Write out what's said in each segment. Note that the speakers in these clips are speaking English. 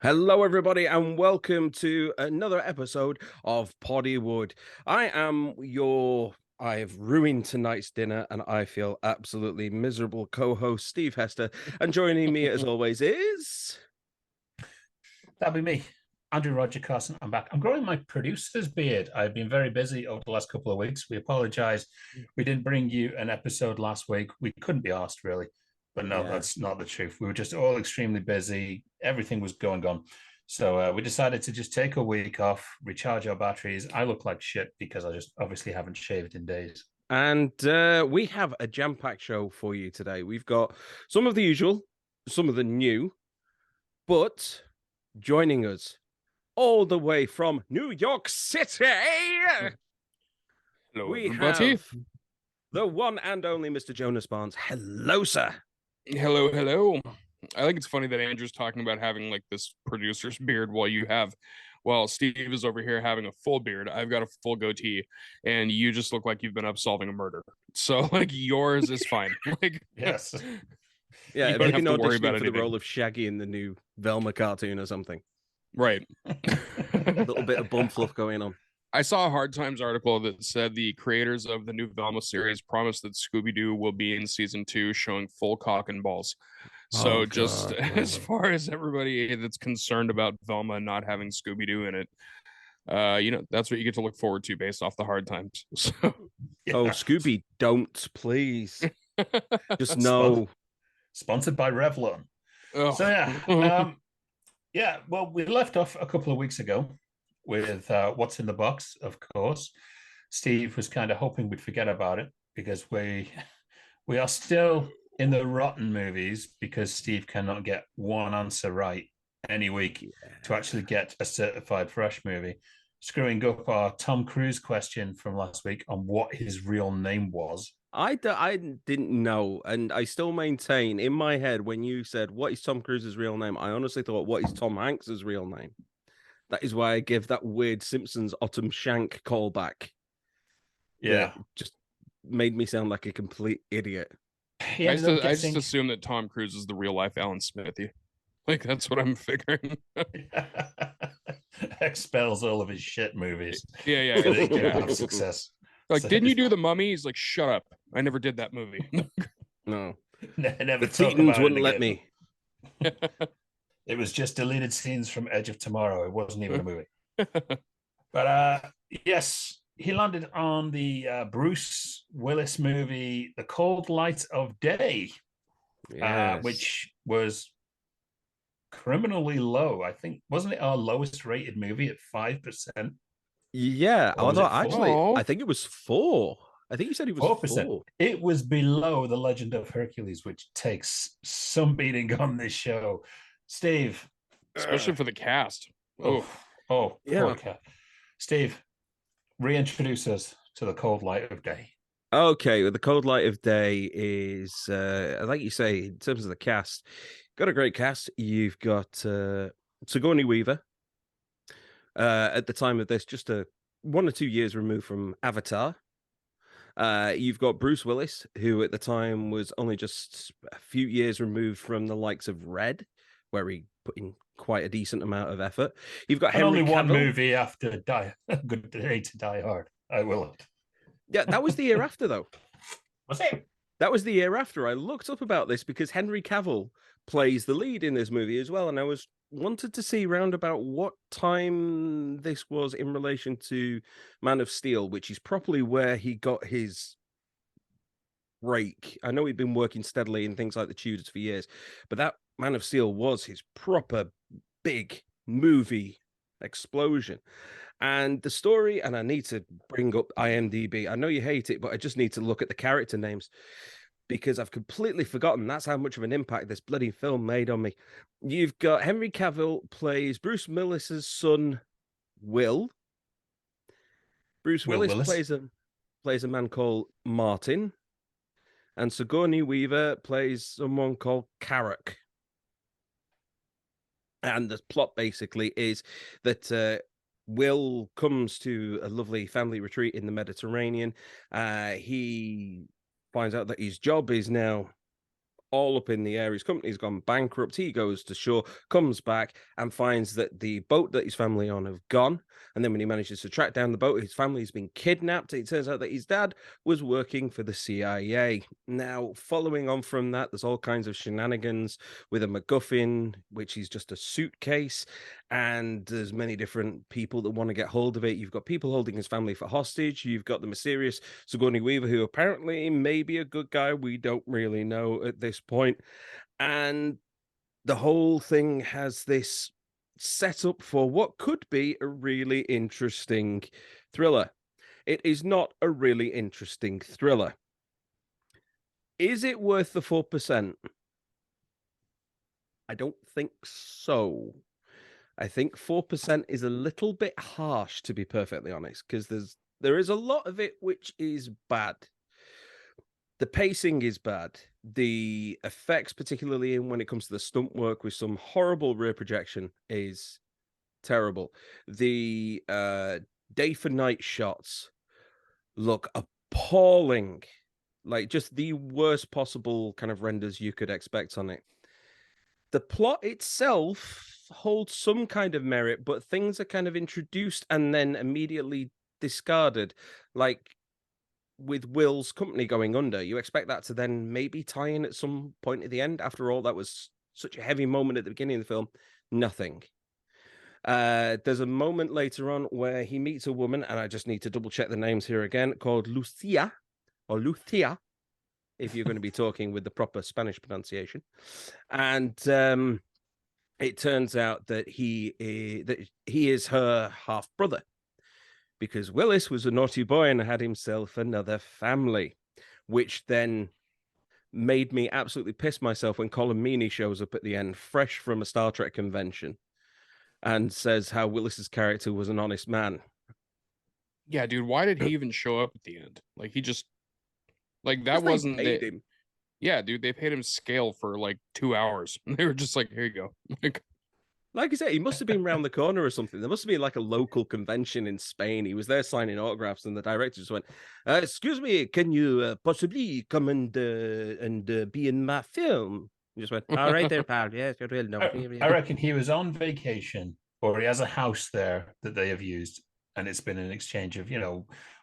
Hello, everybody, and welcome to another episode of Poddywood. I've ruined tonight's dinner, and I feel absolutely miserable co-host Steve Hester. And joining me, as always, is... That'll be me, Andrew Roger Carson. I'm back. I'm growing my producer's beard. I've been very busy over the last couple of weeks. We apologize. We didn't bring you an episode last week. We couldn't be asked, really. But no, Yeah. that's not the truth. We were just all extremely busy. Everything was going on. So we decided to just take a week off, recharge our batteries. I look like shit because I just obviously haven't shaved in days. And we have a jam-packed show for you today. We've got some of the usual, some of the new, but joining us all the way from New York City, Hello, we everybody. have the one and only Mr. Jonas Barnes. Hello, sir. Hello, hello. I think it's funny that Andrew's talking about having like this producer's beard while Steve is over here having a full beard. I've got a full goatee, and you just look like you've been up solving a murder. So like yours is fine. Like Yes. Yeah, you don't have to worry auditioning about for the anything. role of Shaggy in the new Velma cartoon or something. Right. A little bit of bum fluff going on. I saw a Hard Times article that said the creators of the new Velma series promised that Scooby-Doo will be in season 2 showing full cock and balls. So Oh, just God. as far as everybody that's concerned about Velma not having Scooby-Doo in it, that's what you get to look forward to based off the Hard Times. So Yeah. Oh, Scooby, don't, please. Just Spon- no. Sponsored by Revlon. oh. So well, we left off a couple of weeks ago with what's in the box, of course. Steve was kind of hoping we'd forget about it because we are still in the rotten movies because Steve cannot get one answer right any week to actually get a certified fresh movie. Screwing up our Tom Cruise question from last week on what his real name was. I didn't know, and I still maintain in my head when you said, what is Tom Cruise's real name? I honestly thought, what is Tom Hanks's real name? That is why I give that weird Simpsons Autumn Shank callback. Yeah. That just made me sound like a complete idiot. He I ended up just guessing. assume that Tom Cruise is the real life Alan Smithy. Like that's what I'm figuring. Expels all of his shit movies. Yeah. So they can have success. Like, So didn't you do the Mummy? He's like, shut up. I never did that movie. No. never The talk Tetons about wouldn't it let again. me. It was just deleted scenes from Edge of Tomorrow. It wasn't even a movie. But yes, he landed on the Bruce Willis movie, The Cold Light of Day, Yes. which was criminally low. I think, wasn't it our lowest rated movie at 5%? Yeah, Or was although it 4? actually, Oh. I think it was 4. I think you said it was 4%. 4. It was below The Legend of Hercules, which takes some beating on this show. Steve. Especially for the cast. Oh, poor Yeah. cat. Steve, reintroduce us to The Cold Light of Day. Okay, well, the Cold Light of Day is, like you say, in terms of the cast, got a great cast. You've got Sigourney Weaver. At the time of this, just 1 or 2 years removed from Avatar. You've got Bruce Willis, who at the time was only just a few years removed from the likes of Red, where he put in quite a decent amount of effort. You've got And Henry only one Cavill. movie after Good Day to Die Hard. I will it. Yeah, that was the year after, though. Was it? That was the year after. I looked up about this because Henry Cavill plays the lead in this movie as well, and I wanted to see round about what time this was in relation to Man of Steel, which is probably where he got his break. I know he'd been working steadily in things like The Tudors for years, but that Man of Steel was his proper big movie explosion. And the story, and I need to bring up IMDb. I know you hate it, but I just need to look at the character names because I've completely forgotten. That's how much of an impact this bloody film made on me. You've got Henry Cavill plays Bruce Willis's son, Will. Bruce Will Willis Willis. plays a man called Martin. And Sigourney Weaver plays someone called Carrick. And the plot basically is that Will comes to a lovely family retreat in the Mediterranean. He finds out that his job is now all up in the air. His company's gone bankrupt. He goes to shore, comes back, and finds that the boat that his family on have gone. And then when he manages to track down the boat, his family's been kidnapped. It turns out that his dad was working for the CIA. Now, following on from that, there's all kinds of shenanigans with a MacGuffin, which is just a suitcase. And there's many different people that want to get hold of it. You've got people holding his family for hostage. You've got the mysterious Sigourney Weaver, who apparently may be a good guy. We don't really know at this point. And the whole thing has this set up for what could be a really interesting thriller. It is not a really interesting thriller. Is it worth the 4%? I don't think so. I think 4% is a little bit harsh, to be perfectly honest, because there is a lot of it which is bad. The pacing is bad. The effects, particularly when it comes to the stunt work with some horrible rear projection, is terrible. The day for night shots look appalling, like just the worst possible kind of renders you could expect on it. The plot itself holds some kind of merit, but things are kind of introduced and then immediately discarded. Like with Will's company going under, you expect that to then maybe tie in at some point at the end. After all, that was such a heavy moment at the beginning of the film. Nothing. There's a moment later on where he meets a woman, and I just need to double check the names here again, called Lucia or Lucia, if you're going to be talking with the proper Spanish pronunciation. And it turns out that he is her half brother, because Willis was a naughty boy and had himself another family, which then made me absolutely piss myself when Colin Meaney shows up at the end, fresh from a Star Trek convention, and says how Willis's character was an honest man. Yeah, dude, why did he even show up at the end? Like, he just, like, that wasn't paid him. Yeah, dude, they paid him scale for like 2 hours. They were just like, here you go. Like I said, he must have been around the corner or something. There must have been like a local convention in Spain. He was there signing autographs, and the director just went, "Excuse me, can you possibly come and be in my film?" He just went, "All right, there, pal. Yes, you're real. No, I reckon he was on vacation, or he has a house there that they have used, and it's been an exchange of,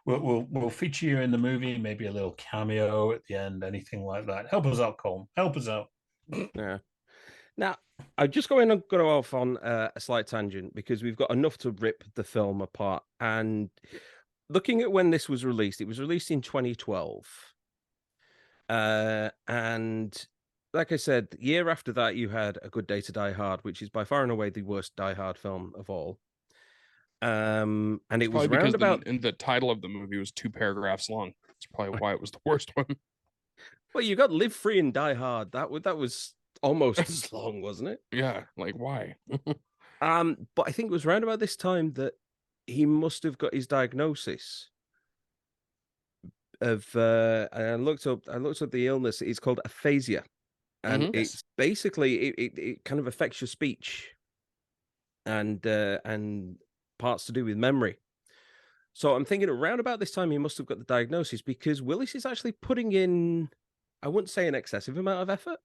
we'll feature you in the movie, maybe a little cameo at the end, anything like that. Help us out, Colm. Help us out." Yeah. Now, I'm just going to go off on a slight tangent because we've got enough to rip the film apart. And looking at when this was released, it was released in 2012. And like I said, the year after that, you had A Good Day to Die Hard, which is by far and away the worst Die Hard film of all. And it was because round about the title of the movie was 2 paragraphs long. That's probably why it was the worst one. Well, you got Live Free and Die Hard. That was almost as long, wasn't it? Yeah, like why? But I think it was round about this time that he must have got his diagnosis of I looked up the illness. It's called aphasia, and it's basically it kind of affects your speech and parts to do with memory. So I'm thinking around about this time he must have got the diagnosis, because Willis is actually putting in, I wouldn't say an excessive amount of effort,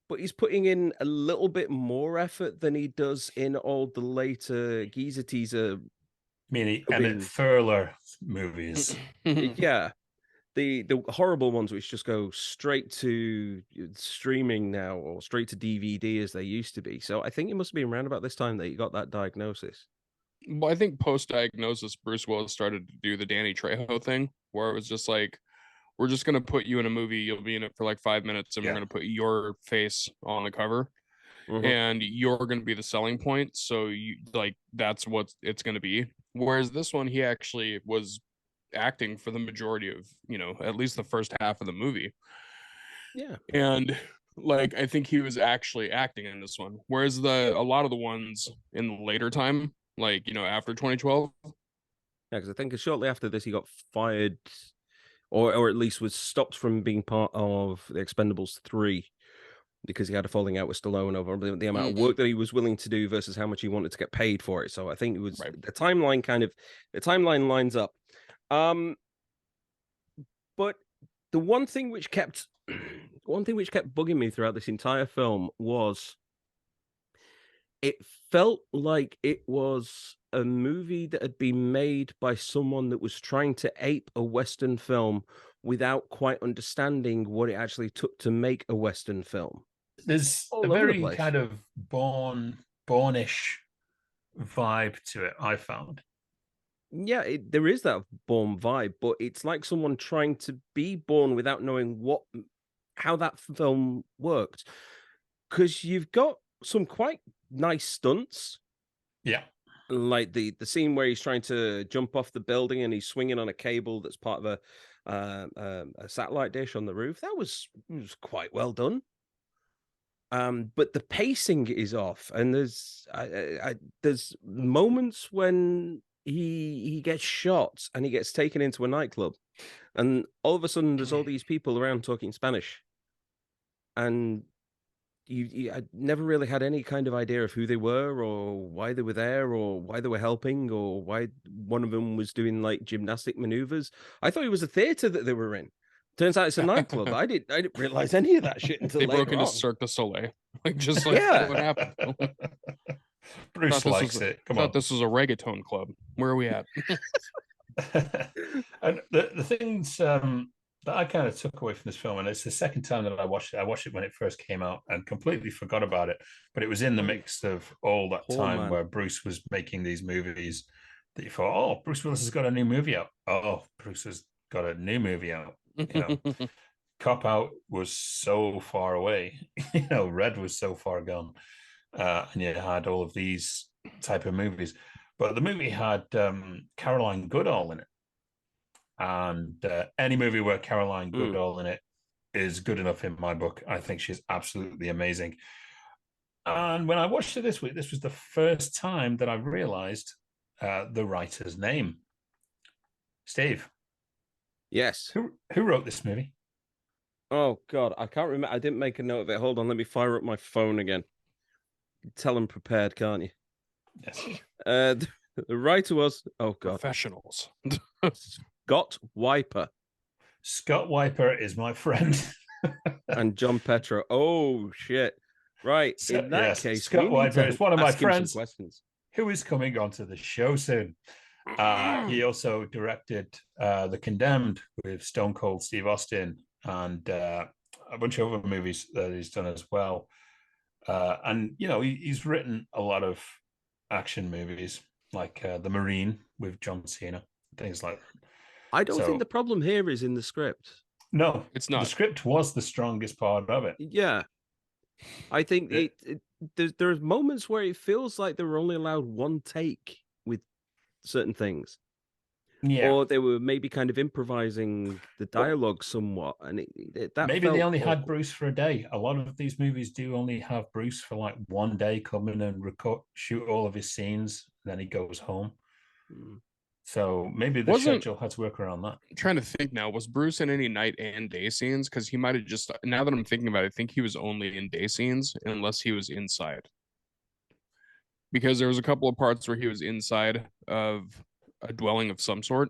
but he's putting in a little bit more effort than he does in all the later geezer teaser. Meaning Emmett Furler movies. Yeah. The horrible ones which just go straight to streaming now, or straight to DVD as they used to be. So I think it must have been around about this time that he got that diagnosis. Well, I think post-diagnosis, Bruce Willis started to do the Danny Trejo thing, where it was just like, we're just going to put you in a movie, you'll be in it for like 5 minutes, and we're going to put your face on the cover, and you're going to be the selling point. So you like, that's what it's going to be. Whereas this one, he actually was acting for the majority of, at least the first half of the movie. Yeah. And like, I think he was actually acting in this one. Whereas a lot of the ones in the later time, like, after 2012. Yeah, because I think shortly after this, he got fired, or at least was stopped from being part of the Expendables 3, because he had a falling out with Stallone over the amount of work that he was willing to do versus how much he wanted to get paid for it. So I think it was the timeline lines up. But the one thing which kept one thing which kept bugging me throughout this entire film was it felt like it was a movie that had been made by someone that was trying to ape a Western film without quite understanding what it actually took to make a Western film. There's All a over the very place. kind of Bourne-ish vibe to it, I found. Yeah, there is that Bourne vibe, but it's like someone trying to be Bourne without knowing how that film worked. Because you've got some quite nice stunts. Yeah. Like the scene where he's trying to jump off the building and he's swinging on a cable that's part of a satellite dish on the roof. That was quite well done. But the pacing is off, and there's moments when he gets shot and he gets taken into a nightclub, and all of a sudden there's all these people around talking Spanish, and I never really had any kind of idea of who they were or why they were there or why they were helping or why one of them was doing like gymnastic maneuvers. I thought it was a theater that they were in. Turns out it's a nightclub. I didn't realize any of that shit until They later broke into on. Cirque du Soleil, like just like Yeah. what happened. Bruce likes it. Come on. This was a reggaeton club. Where are we at? And the things that I kind of took away from this film, and it's the second time that I watched it. I watched it when it first came out and completely forgot about it. But it was in the mix of all that Poor time man. where Bruce was making these movies that you thought, oh, Bruce Willis has got a new movie out. Oh, Bruce has got a new movie out. You know, Cop Out was so far away. You know, Red was so far gone. And you had all of these type of movies. But the movie had Caroline Goodall in it. And any movie where Caroline Goodall in it is good enough in my book. I think she's absolutely amazing. And when I watched it this week, this was the first time that I realized the writer's name. Steve. Yes. Who wrote this movie? Oh God, I can't remember. I didn't make a note of it. Hold on, let me fire up my phone again. Tell them prepared, can't you? Yes. The writer was Professionals. Scott Wiper. Scott Wiper is my friend. And John Petro. Oh shit! Right. So, in that case, Scott Wiper is one of my friends who is coming onto the show soon. He also directed The Condemned with Stone Cold Steve Austin and a bunch of other movies that he's done as well. And you know, he's written a lot of action movies like The Marine with John Cena, things like that. I don't think the problem here is in the script. No, it's not. The script was the strongest part of it. Yeah. I think there's moments where it feels like they were only allowed one take with certain things. Yeah. Or they were maybe kind of improvising the dialogue somewhat. And that maybe they only had Bruce for a day. A lot of these movies do only have Bruce for like one day, come in and shoot all of his scenes, and then he goes home. So maybe the schedule had to work around that. I'm trying to think now, was Bruce in any night and day scenes? Because he might have just, now that I'm thinking about it, I think he was only in day scenes unless he was inside. Because there was a couple of parts where he was inside of a dwelling of some sort,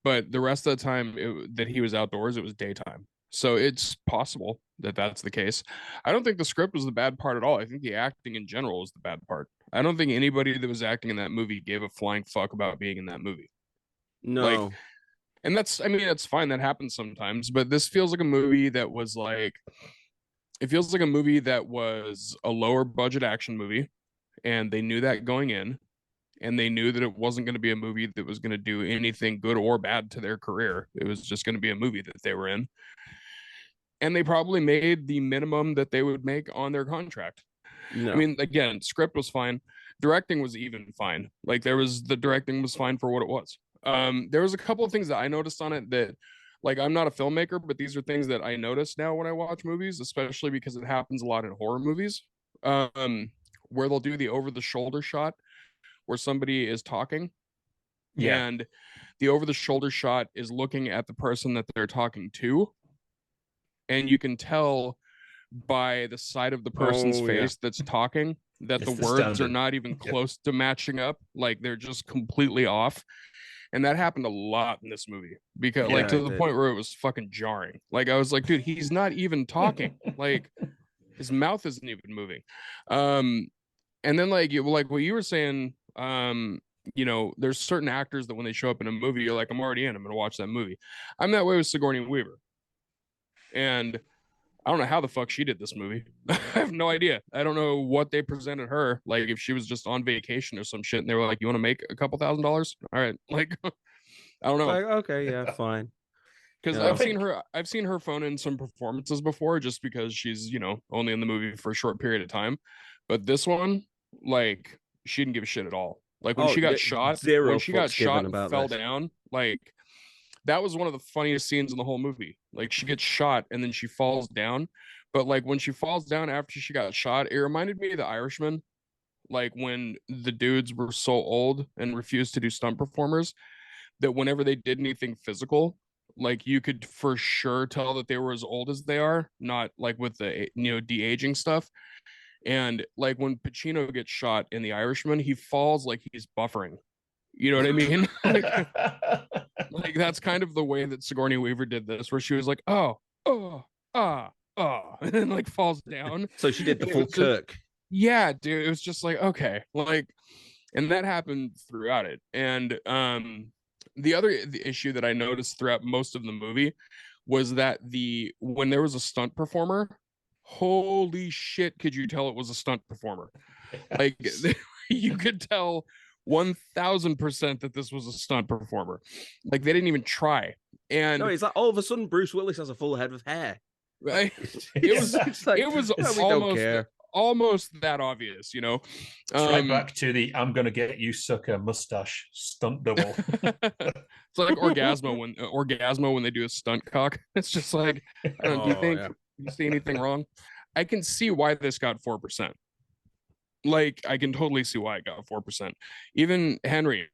but the rest of the time that he was outdoors, it was daytime. So it's possible that that's the case. I don't think the script was the bad part at all. I think the acting in general was the bad part. I don't think anybody that was acting in that movie gave a flying fuck about being in that movie. No. And that's fine. That happens sometimes, but this feels like a movie that was like, it feels like a movie that was a lower budget action movie, and they knew that going in, and they knew that it wasn't going to be a movie that was going to do anything good or bad to their career. It was just going to be a movie that they were in. And they probably made the minimum that they would make on their contract. No. I mean, again, script was fine. Directing was even fine. Like the directing was fine for what it was. There was a couple of things that I noticed on it that, like, I'm not a filmmaker, but these are things that I notice now when I watch movies, especially because it happens a lot in horror movies, where they'll do the over-the-shoulder shot where somebody is talking, and the over-the-shoulder shot is looking at the person that they're talking to, and you can tell by the side of the person's face that's talking that the words are not even close to matching up. Like, they're just completely off. And that happened a lot in this movie because Yeah, like to it the did. point where it was fucking jarring. Like I was like, dude, he's not even talking. Like his mouth isn't even moving. And then like what you were saying, there's certain actors that when they show up in a movie, you're like, I'm already in, I'm gonna watch that movie. I'm that way with Sigourney Weaver. And I don't know how the fuck she did this movie. I have no idea. I don't know what they presented her. Like if she was just on vacation or some shit and they were like, you want to make a couple $1,000s? All right. Like I don't know. Like, okay, yeah, fine. Because Yeah. I've seen her phone in some performances before just because she's, only in the movie for a short period of time. But this one, like, she didn't give a shit at all. Like when Oh, she got yeah, shot, zero fucks given and about fell this. down, like that was one of the funniest scenes in the whole movie. Like she gets shot and then she falls down. But like when she falls down after she got shot, it reminded me of The Irishman. Like when the dudes were so old and refused to do stunt performers that whenever they did anything physical, like you could for sure tell that they were as old as they are, not like with the de-aging stuff. And like when Pacino gets shot in The Irishman, he falls like he's buffering. You know what I mean? like that's kind of the way that Sigourney Weaver did this, where she was like, oh, and then like falls down. So she did the And it full was just, Kirk. yeah, dude. It was just like, okay, like, and that happened throughout it. And the issue that I noticed throughout most of the movie was that when there was a stunt performer, holy shit, could you tell it was a stunt performer? Like you could tell 1000% that this was a stunt performer. Like they didn't even try. And No, it's like all of a sudden Bruce Willis has a full head of hair. it was It's like, it was we don't care. almost that obvious, It's right back to the "I'm gonna get you, sucker" mustache stunt double. It's like Orgasmo when they do a stunt cock. It's just like, I don't. Do you think you see anything wrong? I can see why this got 4%. Like I can totally see why it got 4%. Even Henry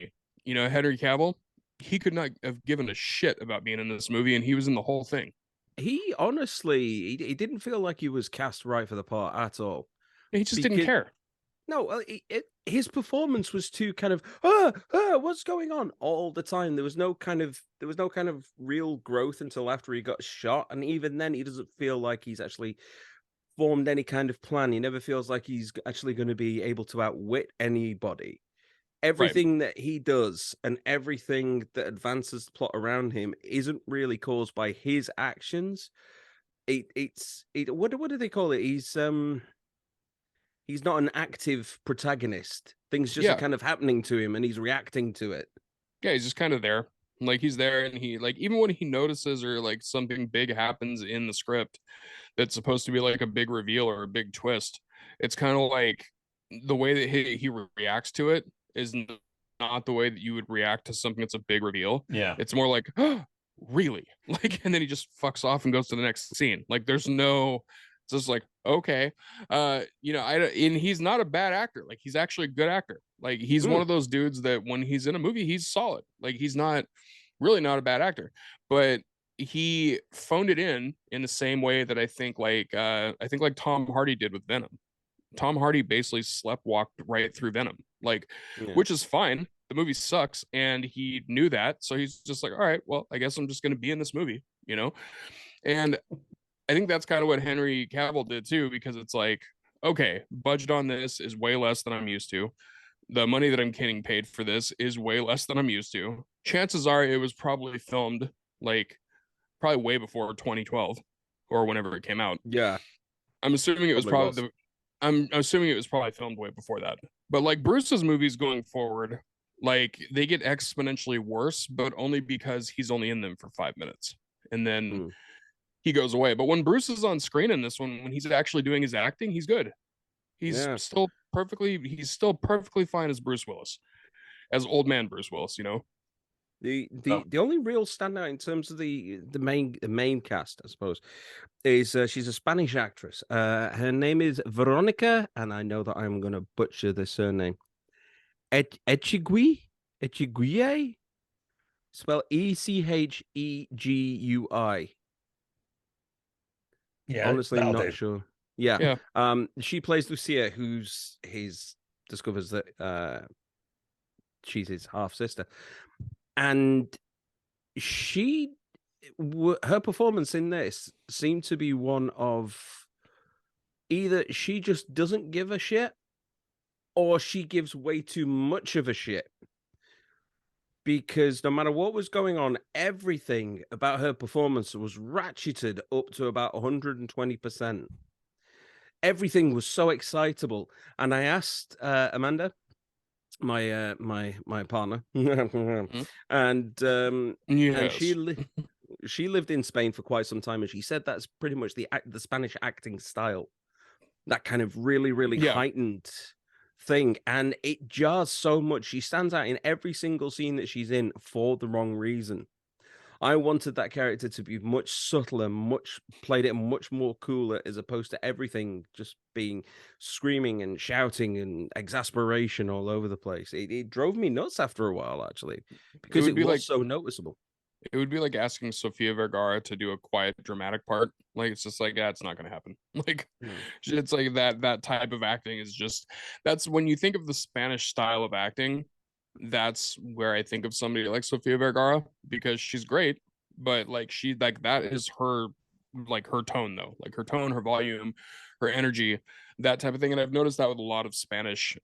Cavill, he could not have given a shit about being in this movie, and he was in the whole thing. He honestly, he didn't feel like he was cast right for the part at all. He just didn't care. No, his performance was too kind of what's going on all the time. There was no kind of real growth until after he got shot, and even then, he doesn't feel like he's actually formed any kind of plan. He never feels like he's actually going to be able to outwit anybody. Everything that he does and everything that advances the plot around him isn't really caused by his actions. What do they call it? He's not an active protagonist. Things just are kind of happening to him and he's reacting to it. Yeah, he's just kind of there. Like he's there and he like even when he notices or like something big happens in the script that's supposed to be like a big reveal or a big twist, it's kind of like the way that he reacts to it is not the way that you would react to something that's a big reveal. Yeah. It's more like, oh, really? Like, and then he just fucks off and goes to the next scene. Like there's no, it's just like, okay. And he's not a bad actor. Like he's actually a good actor. Like he's one of those dudes that when he's in a movie, he's solid. Like he's not really not a bad actor, but he phoned it in the same way that I think like Tom Hardy did with Venom. Tom Hardy basically sleptwalked right through Venom, like, which is fine. The movie sucks, and he knew that, so he's just like, all right, well, I guess I'm just going to be in this movie, And I think that's kind of what Henry Cavill did too, because it's like, okay, budget on this is way less than I'm used to. The money that I'm getting paid for this is way less than I'm used to. Chances are it was probably filmed probably way before 2012 or whenever it came out. Yeah. I'm assuming it was probably I'm assuming it was probably filmed way before that. But like Bruce's movies going forward, like they get exponentially worse, but only because he's only in them for 5 minutes. And then he goes away. But when Bruce is on screen in this one, when he's actually doing his acting, he's good. He's still perfectly fine as Bruce Willis. As old man Bruce Willis, The only real standout in terms of the main cast, I suppose, is she's a Spanish actress. Her name is Veronica, and I know that I'm going to butcher the surname. Echegui, spell Echegui. Yeah, honestly, not sure. Yeah. She plays Lucia, discovers that she's his half sister. And her performance in this seemed to be one of either she just doesn't give a shit or she gives way too much of a shit. Because no matter what was going on, everything about her performance was ratcheted up to about 120%. Everything was so excitable. And I asked Amanda, my partner, and Yes. she lived in Spain for quite some time, and she said that's pretty much the Spanish acting style, that kind of really heightened thing, and it jars so much. She stands out in every single scene that she's in for the wrong reason. I wanted that character to be much subtler, played it much more cooler, as opposed to everything just being screaming and shouting and exasperation all over the place. It drove me nuts after a while, actually, because it was so noticeable. It would be like asking Sofia Vergara to do a quiet, dramatic part. Like, it's just like, yeah, it's not going to happen. Like, it's like that type of acting is just, that's when you think of the Spanish style of acting, that's where I think of somebody like Sofia Vergara, because she's great, but like that is her, like her tone though, like her tone, her volume, her energy, that type of thing. And I've noticed that with a lot of Spanish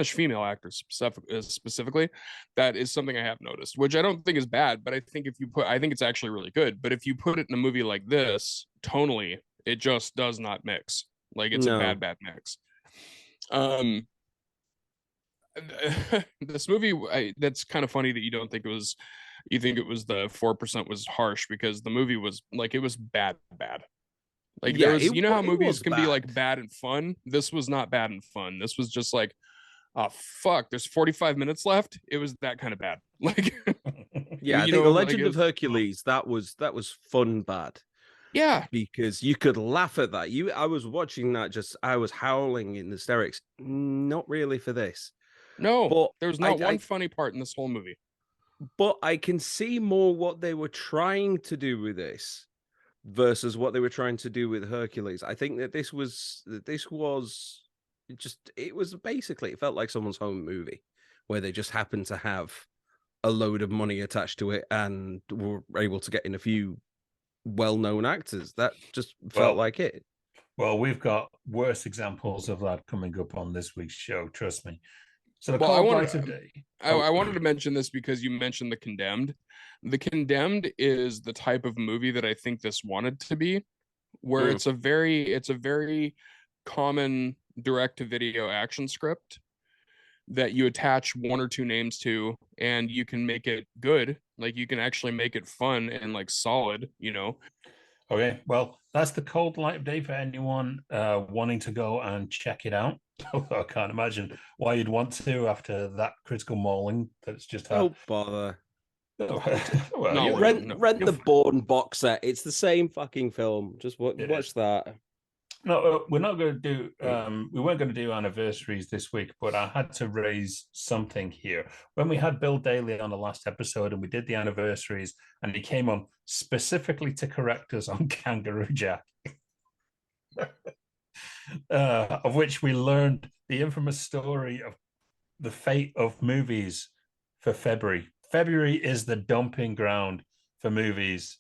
female actors specifically. That is something I have noticed, which I don't think is bad, but I think I think it's actually really good. But if you put it in a movie like this, tonally, it just does not mix. Like, it's a bad mix. This movie, that's kind of funny that you don't think it was, you think it was the 4% was harsh, because the movie was like, it was bad. Like, there was, how movies can be like bad and fun. This was not bad and fun. This was just like, oh fuck, there's 45 minutes left. It was that kind of bad. Like, yeah, I think The Legend of Hercules, that was fun bad. Yeah, because you could laugh at that. I was watching that, I was howling in hysterics. Not really for this. No, but there's not one funny part in this whole movie. But I can see more what they were trying to do with this versus what they were trying to do with Hercules. I think that this was basically, it felt like someone's home movie where they just happened to have a load of money attached to it and were able to get in a few well-known actors. That just felt like it. Well, we've got worse examples of that coming up on this week's show, trust me. So I wanted to mention this because you mentioned The Condemned. The Condemned is the type of movie that I think this wanted to be, where it's a very common direct-to-video action script that you attach one or two names to, and you can make it good. Like, you can actually make it fun and like solid, Okay, well, that's the cold light of day for anyone wanting to go and check it out. I can't imagine why you'd want to after that critical mauling that's just happened. Don't bother. Well, rent the Bourne box set. It's the same fucking film. Just watch that. No, we're not going to do. We weren't going to do anniversaries this week, but I had to raise something here. When we had Bill Daly on the last episode, and we did the anniversaries, and he came on specifically to correct us on Kangaroo Jack, of which we learned the infamous story of the fate of movies for February. February is the dumping ground for movies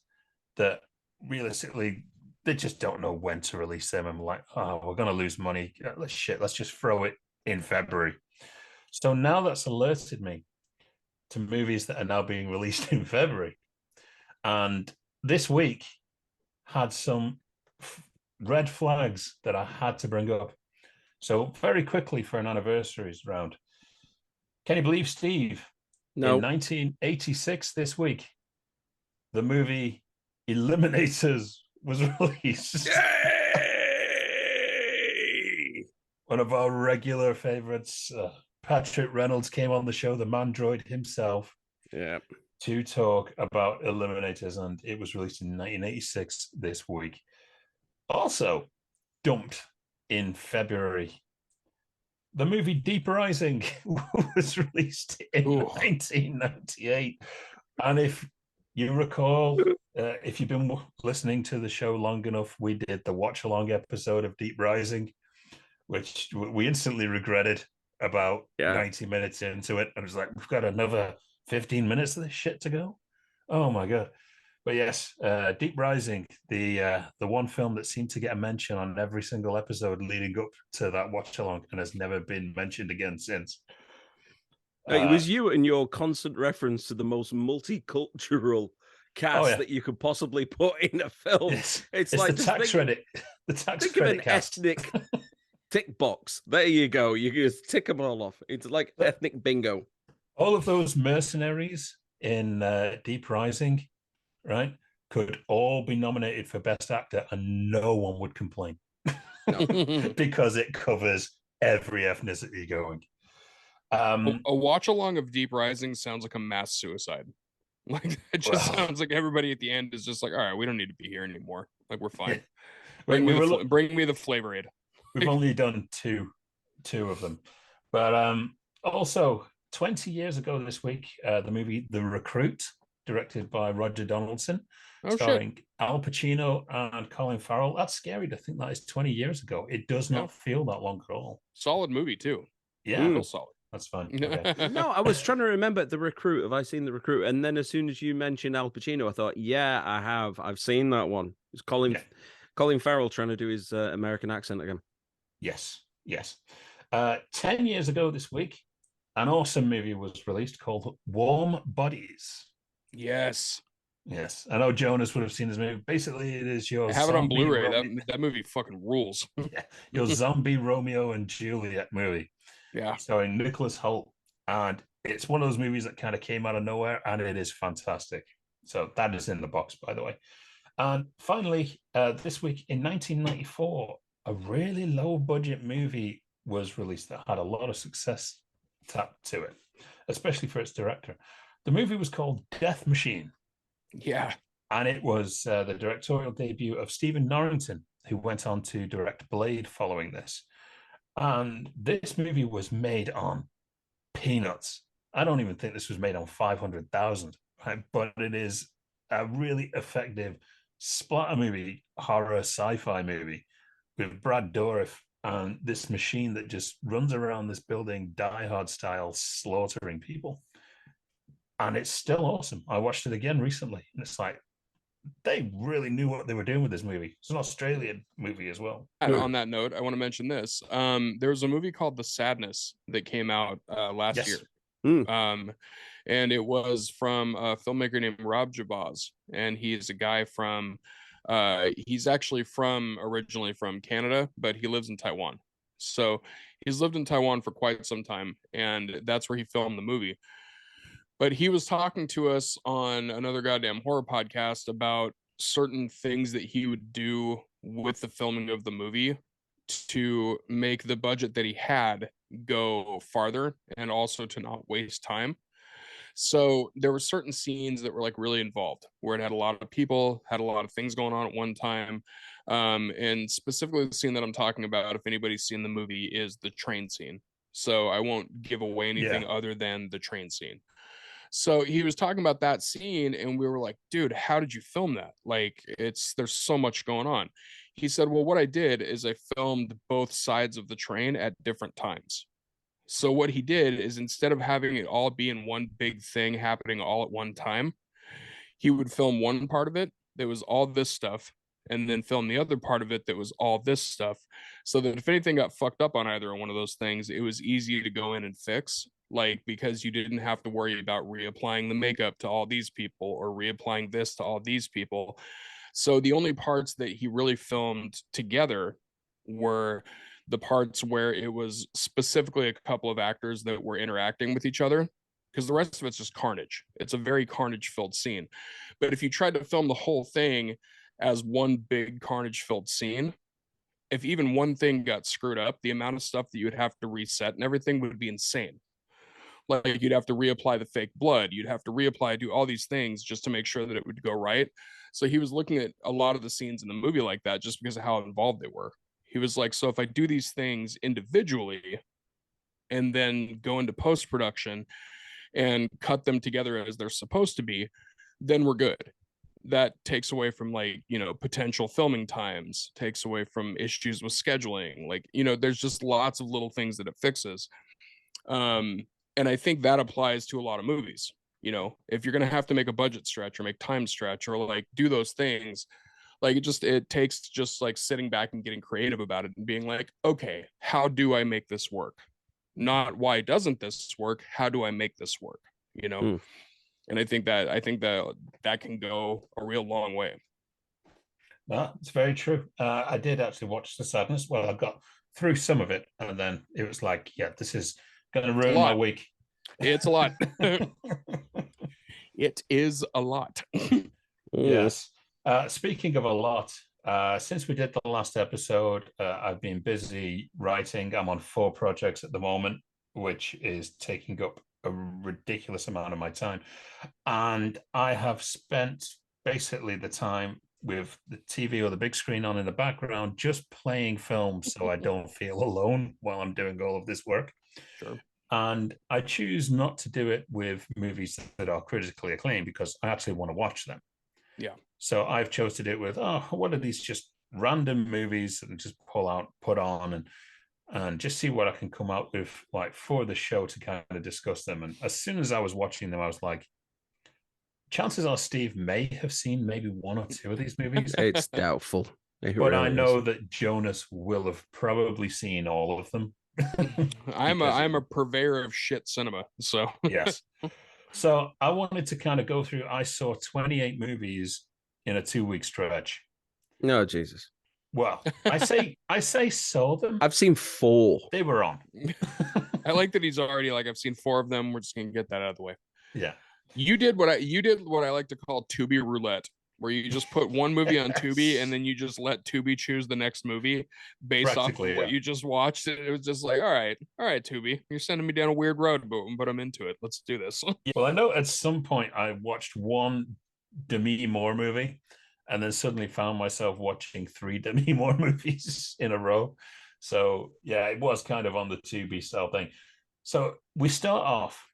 that realistically, they just don't know when to release them. I'm like, oh, we're going to lose money. Let's just throw it in February. So now that's alerted me to movies that are now being released in February. And this week had some red flags that I had to bring up. So very quickly for an anniversaries round. Can you believe, Steve? No. In 1986, this week, the movie Eliminators was released. Yay! One of our regular favorites, Patrick Reynolds, came on the show, the man droid himself, to talk about Eliminators, and it was released in 1986 this week. Also dumped in February, the movie Deep Rising was released in 1998. And if you recall, if you've been listening to the show long enough, we did the watch-along episode of Deep Rising, which we instantly regretted about 90 minutes into it. And it was like, we've got another 15 minutes of this shit to go. Oh my god. But yes, Deep Rising, the one film that seemed to get a mention on every single episode leading up to that watch along and has never been mentioned again since. It was you and your constant reference to the most multicultural cast that you could possibly put in a film. It's like the tax credit. The tax think credit of an cast. ethnic tick box. There you go. You just tick them all off. It's like ethnic bingo. All of those mercenaries in Deep Rising, right, could all be nominated for Best Actor and no one would complain. No. Because it covers every ethnicity going. A watch along of Deep Rising sounds like a mass suicide. Like it just sounds like everybody at the end is just like, all right, we don't need to be here anymore. Like we're fine. Bring me the Flavor Aid. We've only done two of them, but also 20 years ago this week, the movie The Recruit, directed by Roger Donaldson, starring Al Pacino and Colin Farrell. That's scary to think that is 20 years ago. It does not feel that long at all. Solid movie too. Yeah, real solid. That's fine. Okay. No, I was trying to remember The Recruit. Have I seen The Recruit? And then as soon as you mentioned Al Pacino, I thought, yeah, I have. I've seen that one. It's Colin Farrell trying to do his American accent again. Yes. 10 years ago this week, an awesome movie was released called Warm Bodies. Yes. I know Jonas would have seen this movie. Basically, it is your... I have it on Blu-ray. That movie fucking rules. Your zombie Romeo and Juliet movie. Yeah. Starring Nicholas Hoult. And it's one of those movies that kind of came out of nowhere, and it is fantastic. So that is in the box, by the way. And finally, this week in 1994, a really low-budget movie was released that had a lot of success tapped to it, especially for its director. The movie was called Death Machine. Yeah. And it was the directorial debut of Stephen Norrington, who went on to direct Blade following this. And this movie was made on peanuts. I don't even think this was made on 500,000, right? But it is a really effective splatter movie, horror sci-fi movie with Brad Dourif and this machine that just runs around this building, Die Hard style, slaughtering people. And it's still awesome. I watched it again recently, and it's like, they really knew what they were doing with this movie. It's an Australian movie as well. And on that note, I want to mention this. There was a movie called The Sadness that came out last year. And it was from a filmmaker named Rob Jabaz. And he's a guy from, he's actually originally from Canada, but he lives in Taiwan. So he's lived in Taiwan for quite some time. And that's where he filmed the movie. But he was talking to us on another goddamn horror podcast about certain things that he would do with the filming of the movie to make the budget that he had go farther and also to not waste time. So there were certain scenes that were like really involved, where it had a lot of people, had a lot of things going on at one time. And specifically the scene that I'm talking about, if anybody's seen the movie, is the train scene. So I won't give away anything other than the train scene. So he was talking about that scene, and we were like, dude, how did you film that? Like, there's so much going on. He said, well, what I did is I filmed both sides of the train at different times. So what he did is, instead of having it all be in one big thing happening all at one time, he would film one part of it that was all this stuff, and then film the other part of it that was all this stuff, so that if anything got fucked up on either one of those things, it was easy to go in and fix. Like, because you didn't have to worry about reapplying the makeup to all these people or reapplying this to all these people. So the only parts that he really filmed together were the parts where it was specifically a couple of actors that were interacting with each other, because the rest of it's just carnage. It's a very carnage-filled scene. But if you tried to film the whole thing as one big carnage-filled scene, if even one thing got screwed up, the amount of stuff that you would have to reset and everything would be insane. Like, you'd have to reapply the fake blood, you'd have to do all these things just to make sure that it would go right. So he was looking at a lot of the scenes in the movie like that, just because of how involved they were. He was like, so if I do these things individually and then go into post-production and cut them together as they're supposed to be, then we're good. That takes away from, like, potential filming times, takes away from issues with scheduling. Like, there's just lots of little things that it fixes. And I think that applies to a lot of movies, You know, if you're gonna have to make a budget stretch or make time stretch or like do those things, like it takes just like sitting back and getting creative about it and being like, okay, how do I make this work? Not why doesn't this work? How do I make this work? You know, and I think that can go a real long way. No, it's very true. I did actually watch The Sadness. Well, I got through some of it, and then it was like, yeah, this is going to ruin my week. It's a lot. It is a lot. Yes. Speaking of a lot, since we did the last episode, I've been busy writing. I'm on 4 projects at the moment, which is taking up a ridiculous amount of my time. And I have spent basically the time with the TV or the big screen on in the background, just playing films so I don't feel alone while I'm doing all of this work. Sure. And I choose not to do it with movies that are critically acclaimed because I actually want to watch them. Yeah. So I've chose to do it with, what are these just random movies that I just pull out, put on, and just see what I can come out with, like, for the show to kind of discuss them. And as soon as I was watching them, I was like, chances are Steve may have seen maybe 1 or 2 of these movies. It's doubtful. But really I know that Jonas will have probably seen all of them. I'm a purveyor of shit cinema. So yes. So I wanted to kind of go through. I saw 28 movies in a 2-week stretch. No, Jesus. Well, I say saw them. I've seen 4. They were on. I like that he's already like, I've seen 4 of them. We're just gonna get that out of the way. Yeah. You did what I like to call Tubi roulette, where you just put one movie on Tubi and then you just let Tubi choose the next movie based off of what you just watched. It was just like, all right, Tubi, you're sending me down a weird road, but I'm into it. Let's do this. Well, I know at some point I watched one Demi Moore movie and then suddenly found myself watching 3 Demi Moore movies in a row. So yeah, it was kind of on the Tubi style thing. So we start off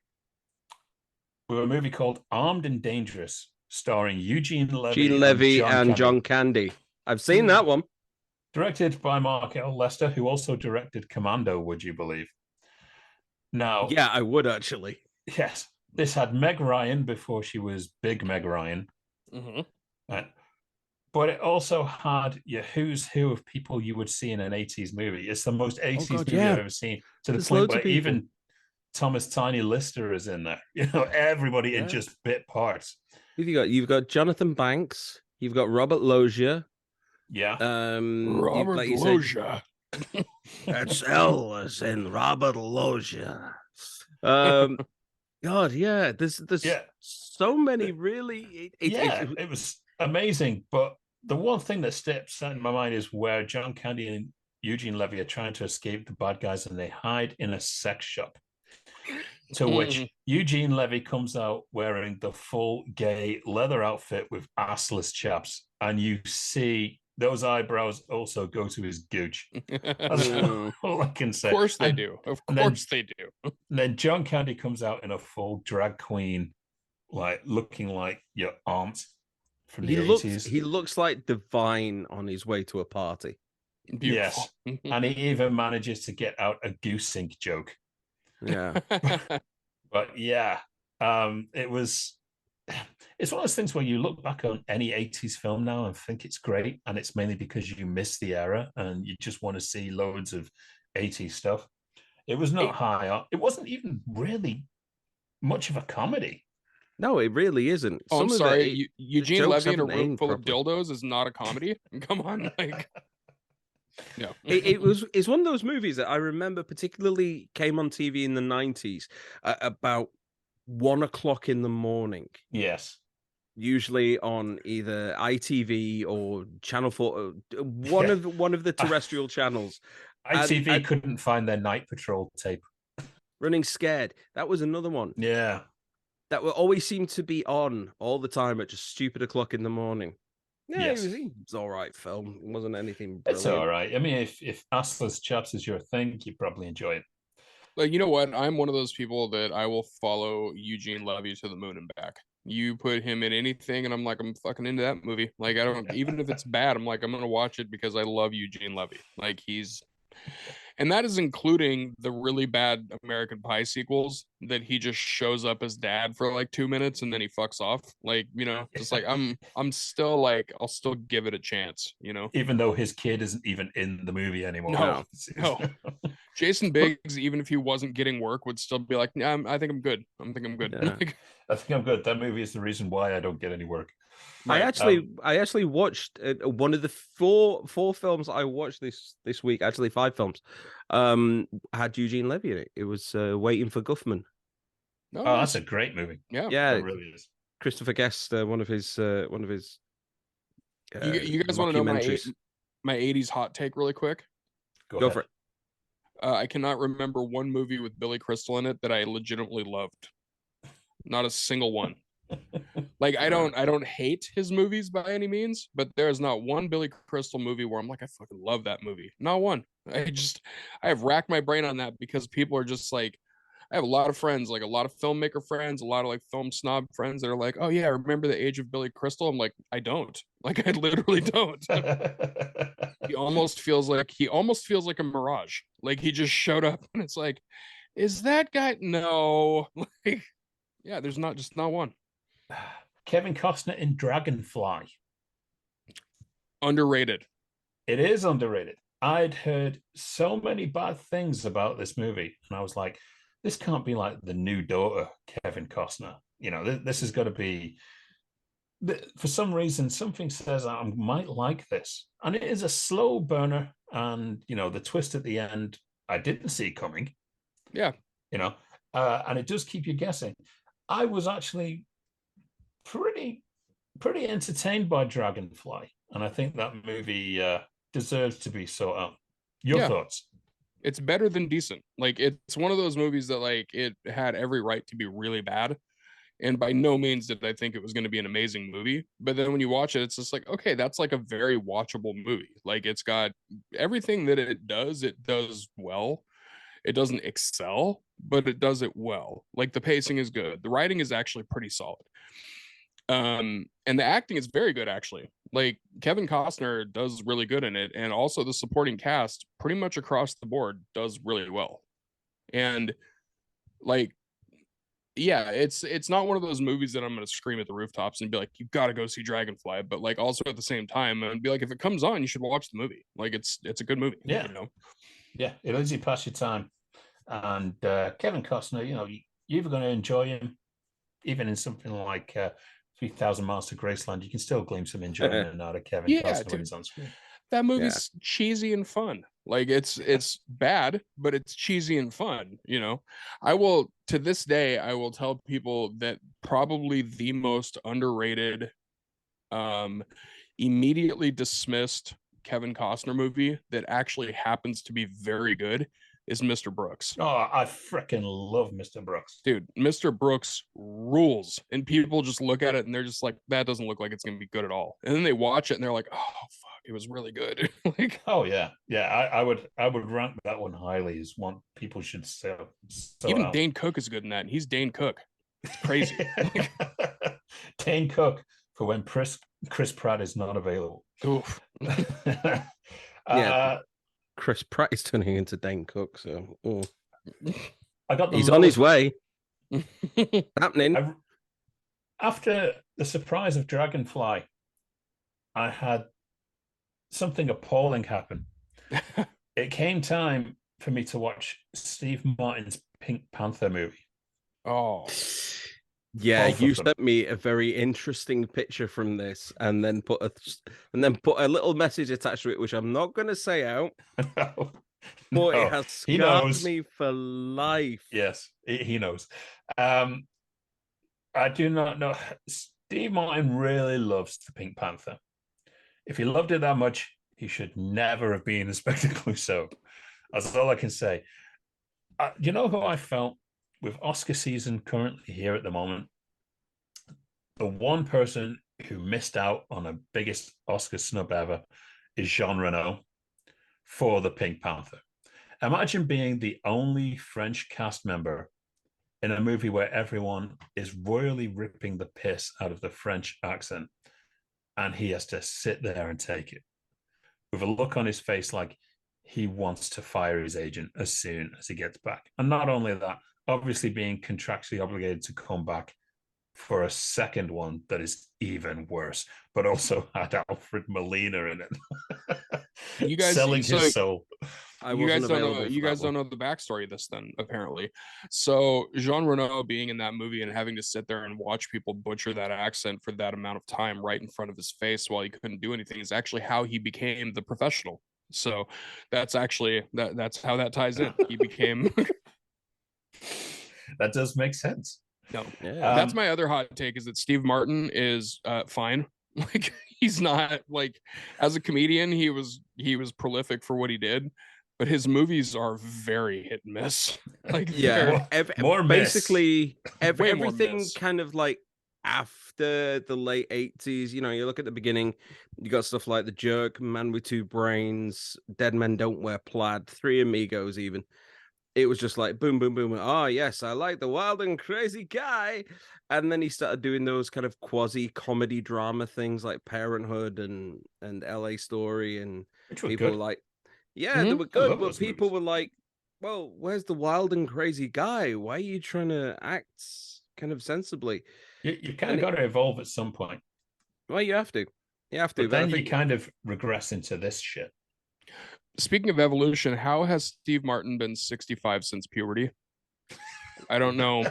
with a movie called Armed and Dangerous, starring Eugene Levy and John Candy. I've seen that one. Directed by Mark L. Lester, who also directed Commando, would you believe? Now, yeah, I would actually. Yes, this had Meg Ryan before she was Big Meg Ryan. Mm-hmm. Right. But it also had your who's who of people you would see in an 80s movie. It's the most 80s movie I've ever seen, to the point where even Thomas Tiny Lister is in there. You know, everybody in just bit parts. You've got Jonathan Banks. You've got Robert Loggia. Yeah. Robert Loggia. That's Ellis and Robert Loggia. God, yeah. There's so many really. It was amazing. But the one thing that steps out in my mind is where John Candy and Eugene Levy are trying to escape the bad guys, and they hide in a sex shop. To which Eugene Levy comes out wearing the full gay leather outfit with assless chaps, and you see those eyebrows also go to his gooch. That's all I can say. Of course they do. Of course they do. And then John Candy comes out in a full drag queen, like looking like your aunt from the 80s. He looks like Divine on his way to a party. Beautiful. Yes. And he even manages to get out a goose sink joke. Yeah. But yeah, it's one of those things where you look back on any 80s film now and think it's great, and it's mainly because you miss the era and you just want to see loads of 80s stuff. It was not high up. It wasn't even really much of a comedy. No, it really isn't. Oh, I'm sorry. Eugene Levy in a room full of dildos is not a comedy? Come on, like... No. It's one of those movies that I remember particularly came on TV in the 90s about 1 o'clock in the morning. Yes. Usually on either ITV or Channel 4, one of the terrestrial channels. ITV couldn't find their Night Patrol tape. Running Scared. That was another one. Yeah. That will always seem to be on all the time at just stupid o'clock in the morning. Yeah, yes. It was all right film. It wasn't anything brilliant. It's all right. I mean, if assless chaps is your thing, you probably enjoy it. Like, you know what? I'm one of those people that I will follow Eugene Levy to the moon and back. You put him in anything, and I'm like, I'm fucking into that movie. Like, I don't, even if it's bad, I'm like, I'm gonna watch it because I love Eugene Levy. Like, And that is including the really bad American Pie sequels that he just shows up as dad for like 2 minutes and then he fucks off. Like, just like I'm still like, I'll still give it a chance, Even though his kid isn't even in the movie anymore. No, no. Jason Biggs, even if he wasn't getting work, would still be like, nah, I think I'm good. I think I'm good. Yeah. I think I'm good. That movie is the reason why I don't get any work. Right. I actually watched one of the four films I watched this week. Actually, 5 films. Had Eugene Levy in it. It was Waiting for Guffman. No, Oh, that's a great movie. Yeah, it really is. Christopher Guest, one of his. You guys want to know my 80s hot take really quick? Go for it. I cannot remember one movie with Billy Crystal in it that I legitimately loved. Not a single one. Like I don't hate his movies by any means, but there's not one Billy Crystal movie where I'm like, I fucking love that movie. Not one. I have racked my brain on that because people are just like, I have a lot of friends, like a lot of filmmaker friends, a lot of like film snob friends that are like, oh yeah, remember the age of Billy Crystal? I'm like, I don't. Like I literally don't. He almost feels like a mirage. Like he just showed up and it's like, is that guy? No. Like, yeah, there's not one. Kevin Costner in Dragonfly. Underrated. It is underrated. I'd heard so many bad things about this movie, and I was like, this can't be like the new daughter, Kevin Costner. This has got to be. For some reason, something says I might like this, and it is a slow burner. And the twist at the end, I didn't see coming. Yeah, and it does keep you guessing. I was actually pretty entertained by Dragonfly, and I think that movie deserves to be sought out. Your thoughts? It's better than decent. Like it's one of those movies that like it had every right to be really bad, and by no means did I think it was going to be an amazing movie. But then when you watch it, it's just like, okay, that's like a very watchable movie. Like it's got everything that it does well. It doesn't excel, but it does it well. Like the pacing is good. The writing is actually pretty solid. And the acting is very good actually. Like Kevin Costner does really good in it, and also the supporting cast pretty much across the board does really well. And like, yeah, it's not one of those movies that I'm going to scream at the rooftops and be like, you've got to go see Dragonfly, but like also at the same time and be like, if it comes on, you should watch the movie. Like it's a good movie. Yeah, yeah, it lets you pass your time. And Kevin Costner, you're either going to enjoy him, even in something like 3,000 Miles to Graceland, you can still glean some enjoyment out of Kevin Costner when he's on screen. That movie's cheesy and fun. Like it's bad, but it's cheesy and fun. I will, to this day, I will tell people that probably the most underrated, immediately dismissed Kevin Costner movie that actually happens to be very good is Mr. Brooks. Oh, I freaking love Mr. Brooks. Dude, Mr. Brooks rules. And people just look at it and they're just like, that doesn't look like it's going to be good at all. And then they watch it and they're like, oh, fuck, it was really good. Like, oh, yeah. Yeah, I would rank that one highly as one people should sell even out. Dane Cook is good in that. And he's Dane Cook. It's crazy. Dane Cook for when Chris Pratt is not available. Oof. Chris Pratt is turning into Dane Cook, so he's on his way. Happening. After the surprise of Dragonfly, I had something appalling happen. It came time for me to watch Steve Martin's Pink Panther movie. Oh. Yeah, you sent me a very interesting picture from this, and then put a little message attached to it, which I'm not going to say out. But it has scarred me for life. Yes, he knows. I do not know. Steve Martin really loves the Pink Panther. If he loved it that much, he should never have been Inspector Clouseau. That's all I can say. You know who I felt with Oscar season currently here at the moment? The one person who missed out on the biggest Oscar snub ever is Jean Reno for the Pink Panther. Imagine being the only French cast member in a movie where everyone is royally ripping the piss out of the French accent, and he has to sit there and take it with a look on his face like he wants to fire his agent as soon as he gets back. And not only that, obviously being contractually obligated to come back for a second one that is even worse, but also had Alfred Molina in it, You guys, selling so his soul. I you wasn't guys don't know. available You for that guys don't one. know the backstory of this, then apparently. So Jean Reno being in that movie and having to sit there and watch people butcher that accent for that amount of time right in front of his face while he couldn't do anything is actually how he became the professional. So that's actually that's how that ties in. He became That does make sense. no. Yeah. That's my other hot take is that Steve Martin is fine. Like he's not like as a comedian, he was prolific for what he did, but his movies are very hit and miss. Like Yeah, more basically Way more everything miss. kind of like after the late 80s, you know, you look at the beginning, you got stuff like The Jerk, Man with Two Brains, Dead Men Don't Wear Plaid, Three Amigos even. It was just like boom, boom, boom. Oh, yes, I like the wild and crazy guy. And then he started doing those kind of quasi comedy drama things like Parenthood and LA Story. And which were people were good. like, yeah, they Mhm. were I good, love but those people movies. were like, well, where's the wild and crazy guy? Why are you trying to act kind of sensibly? You kind And of got to evolve at some point, well, you have to. You have to. but But I then you think kind of regress into this shit. Speaking of evolution, how has Steve Martin been 65 since puberty? I don't know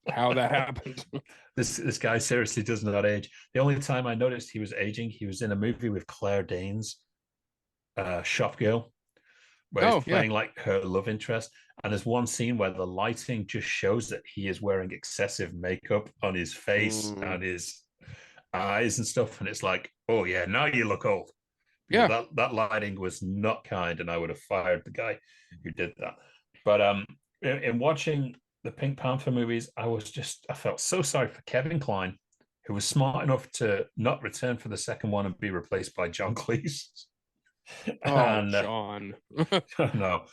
how that happened. This guy seriously does not age. The only time I noticed he was aging, he was in a movie with Claire Danes, Shop Girl, where he's Oh yeah. playing like her love interest. And there's one scene where the lighting just shows that he is wearing excessive makeup on his face and his eyes and stuff. And it's like, oh yeah, now you look old. Because Yeah. that lighting was not kind, and I would have fired the guy who did that. But in watching the Pink Panther movies, I felt so sorry for Kevin Kline, who was smart enough to not return for the second one and be replaced by John Cleese. Oh, And John. no,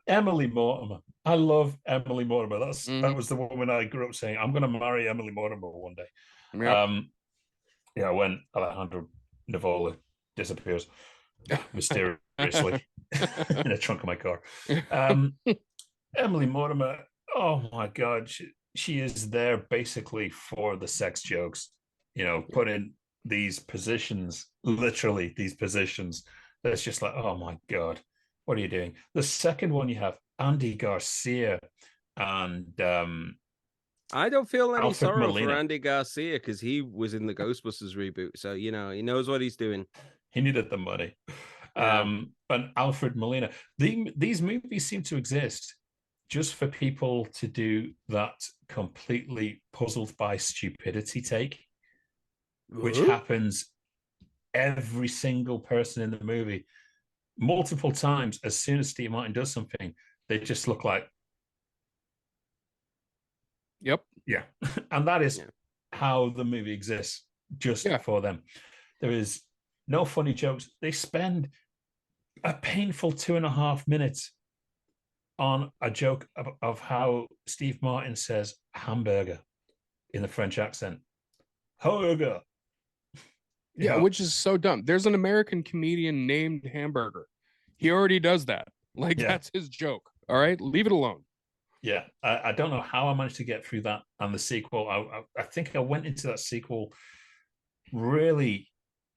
Emily Mortimer. I love Emily Mortimer. That Mhm. was the woman I grew up saying, I'm going to marry Emily Mortimer one day. Yep. Yeah, when Alejandro Nivola disappears mysteriously in the trunk of my car. Emily Mortimer, oh my God, she is there basically for the sex jokes, you know, put in these positions, literally these positions. That's just like, oh my God, what are you doing? The second one, you have Andy Garcia and I don't feel any Alfred sorrow for Molina. Andy Garcia because he was in the Ghostbusters reboot. So, you know, he knows what he's doing. He needed the money. Yeah. And Alfred Molina. These movies seem to exist just for people to do that completely puzzled by stupidity take, which happens every single person in the movie multiple times. As soon as Steve Martin does something, they just look like, Yep. yeah. And that is Yeah. how the movie exists, just Yeah. for them. There is no funny jokes. They spend a painful 2.5 minutes on a joke of how Steve Martin says hamburger in the French accent. Hamburger. Yeah, which is so dumb. There's an American comedian named Hamburger. He already does that. Like, Yeah. that's his joke. All right, leave it alone. Yeah, I don't know how I managed to get through that and the sequel. I think I went into that sequel really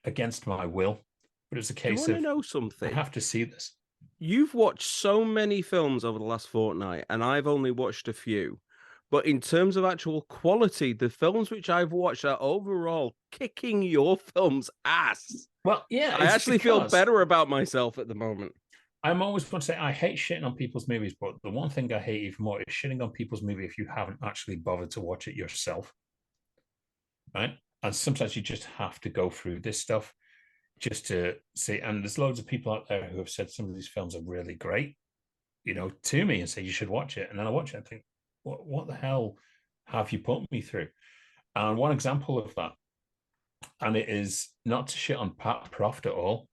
against my will, but it's a Do you case want to of know I something? have to see this. You've watched so many films over the last fortnight, and I've only watched a few. But in terms of actual quality, the films which I've watched are overall kicking your film's ass. Well, yeah, I it's actually feel because better about myself at the moment. I'm always going to say I hate shitting on people's movies, but the one thing I hate even more is shitting on people's movie if you haven't actually bothered to watch it yourself. Right? And sometimes you just have to go through this stuff just to see. And there's loads of people out there who have said some of these films are really great, you know, to me and say you should watch it. And then I watch it and think, what the hell have you put me through? And one example of that, and it is not to shit on Pat Proft at all,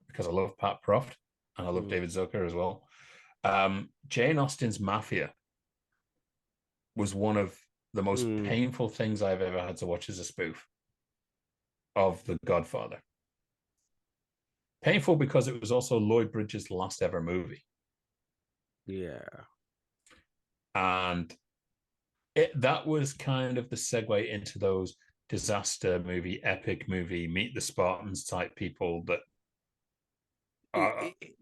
because I love Pat Proft and I love David Zucker as well. Jane Austen's Mafia was one of the most painful things I've ever had to watch as a spoof of The Godfather. Painful because it was also Lloyd Bridges' last ever movie. Yeah. And that was kind of the segue into those disaster movie, epic movie, Meet the Spartans type people that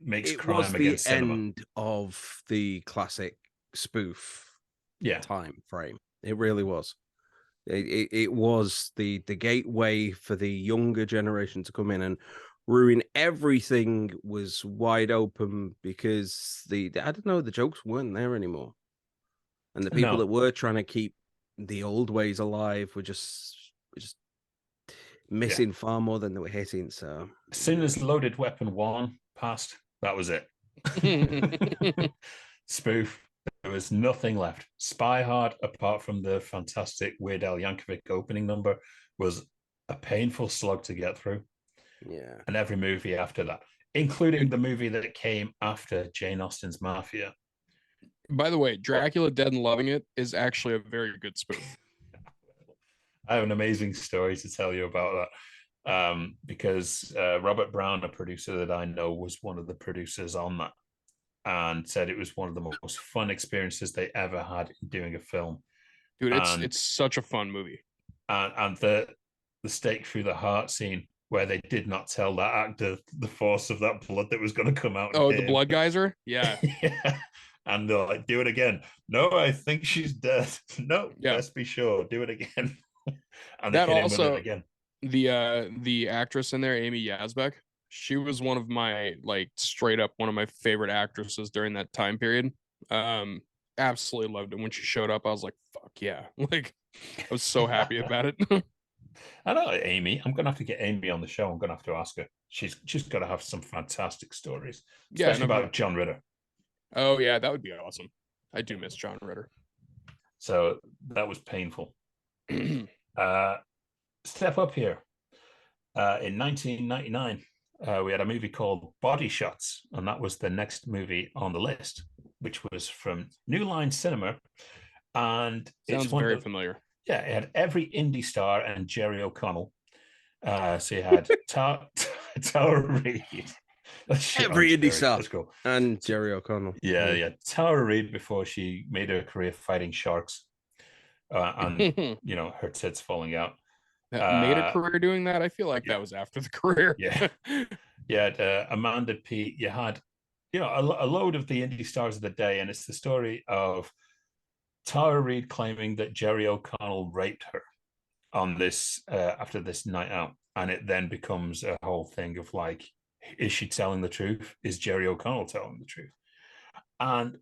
makes It was crime the against cinema. end of the classic spoof Yeah. time frame. It really was. It was the gateway for the younger generation to come in and ruin everything. Was wide open because I don't know, the jokes weren't there anymore, and the people No. that were trying to keep the old ways alive were just missing far more than they were hitting. So as soon as Loaded Weapon 1 passed, that was it. Spoof. There was nothing left. Spy Hard, apart from the fantastic Weird Al Yankovic opening number, was a painful slog to get through. Yeah. And every movie after that, including the movie that came after Jane Austen's Mafia. By the way, Dracula Dead and Loving It is actually a very good spoof. I have an amazing story to tell you about that. Because Robert Brown, a producer that I know, was one of the producers on that, and said it was one of the most fun experiences they ever had in doing a film. Dude, it's such a fun movie. And the stake through the heart scene where they did not tell that actor the force of that blood that was going to come out. Oh, the blood geyser? Yeah. Yeah. And they're like, do it again. No, I think she's dead. No, let's be sure. Do it again. And that also again. The actress in there, Amy Yazbek, she was one of my, like, straight up one of my favorite actresses during that time period. Absolutely loved it when she showed up. I was like, fuck yeah. Like, I was so happy about it. I know Amy. I'm gonna have to get Amy on the show. I'm gonna have to ask her. She's got to have some fantastic stories, especially about John Ritter. Oh yeah, that would be awesome. I do miss John Ritter. So that was painful. Step up here. In 1999, we had a movie called Body Shots, and that was the next movie on the list, which was from New Line Cinema. And sounds very familiar. Yeah, it had every indie star and Jerry O'Connell. So you had Tara Reid. Every indie star. Let's go. And Jerry O'Connell. Yeah. Tara Reid before she made her career fighting sharks. And, her tits falling out. Made a career doing that? I feel like that was after the career. Yeah. You had Amanda Peet. You had, a load of the indie stars of the day. And it's the story of Tara Reid claiming that Jerry O'Connell raped her on this after this night out, and it then becomes a whole thing of like, is she telling the truth? Is Jerry O'Connell telling the truth? And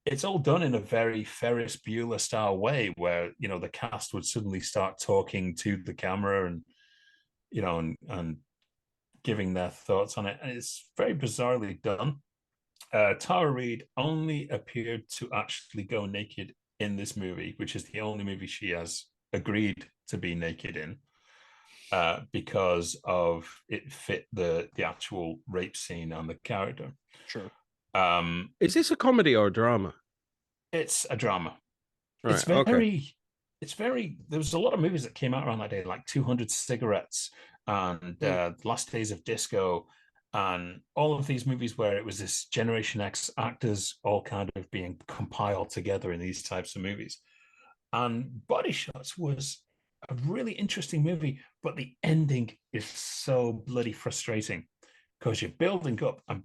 it's all done in a very Ferris Bueller style way, where the cast would suddenly start talking to the camera and and giving their thoughts on it, and it's very bizarrely done. Tara Reid only appeared to actually go naked in this movie, which is the only movie she has agreed to be naked in, because of it fit the actual rape scene and the character. Sure. Is this a comedy or a drama? It's a drama. Right, it's very there was a lot of movies that came out around that day, like 200 Cigarettes and Last Days of Disco, and all of these movies where it was this Generation X actors all kind of being compiled together in these types of movies. And Body Shots was a really interesting movie, but the ending is so bloody frustrating because you're building up, and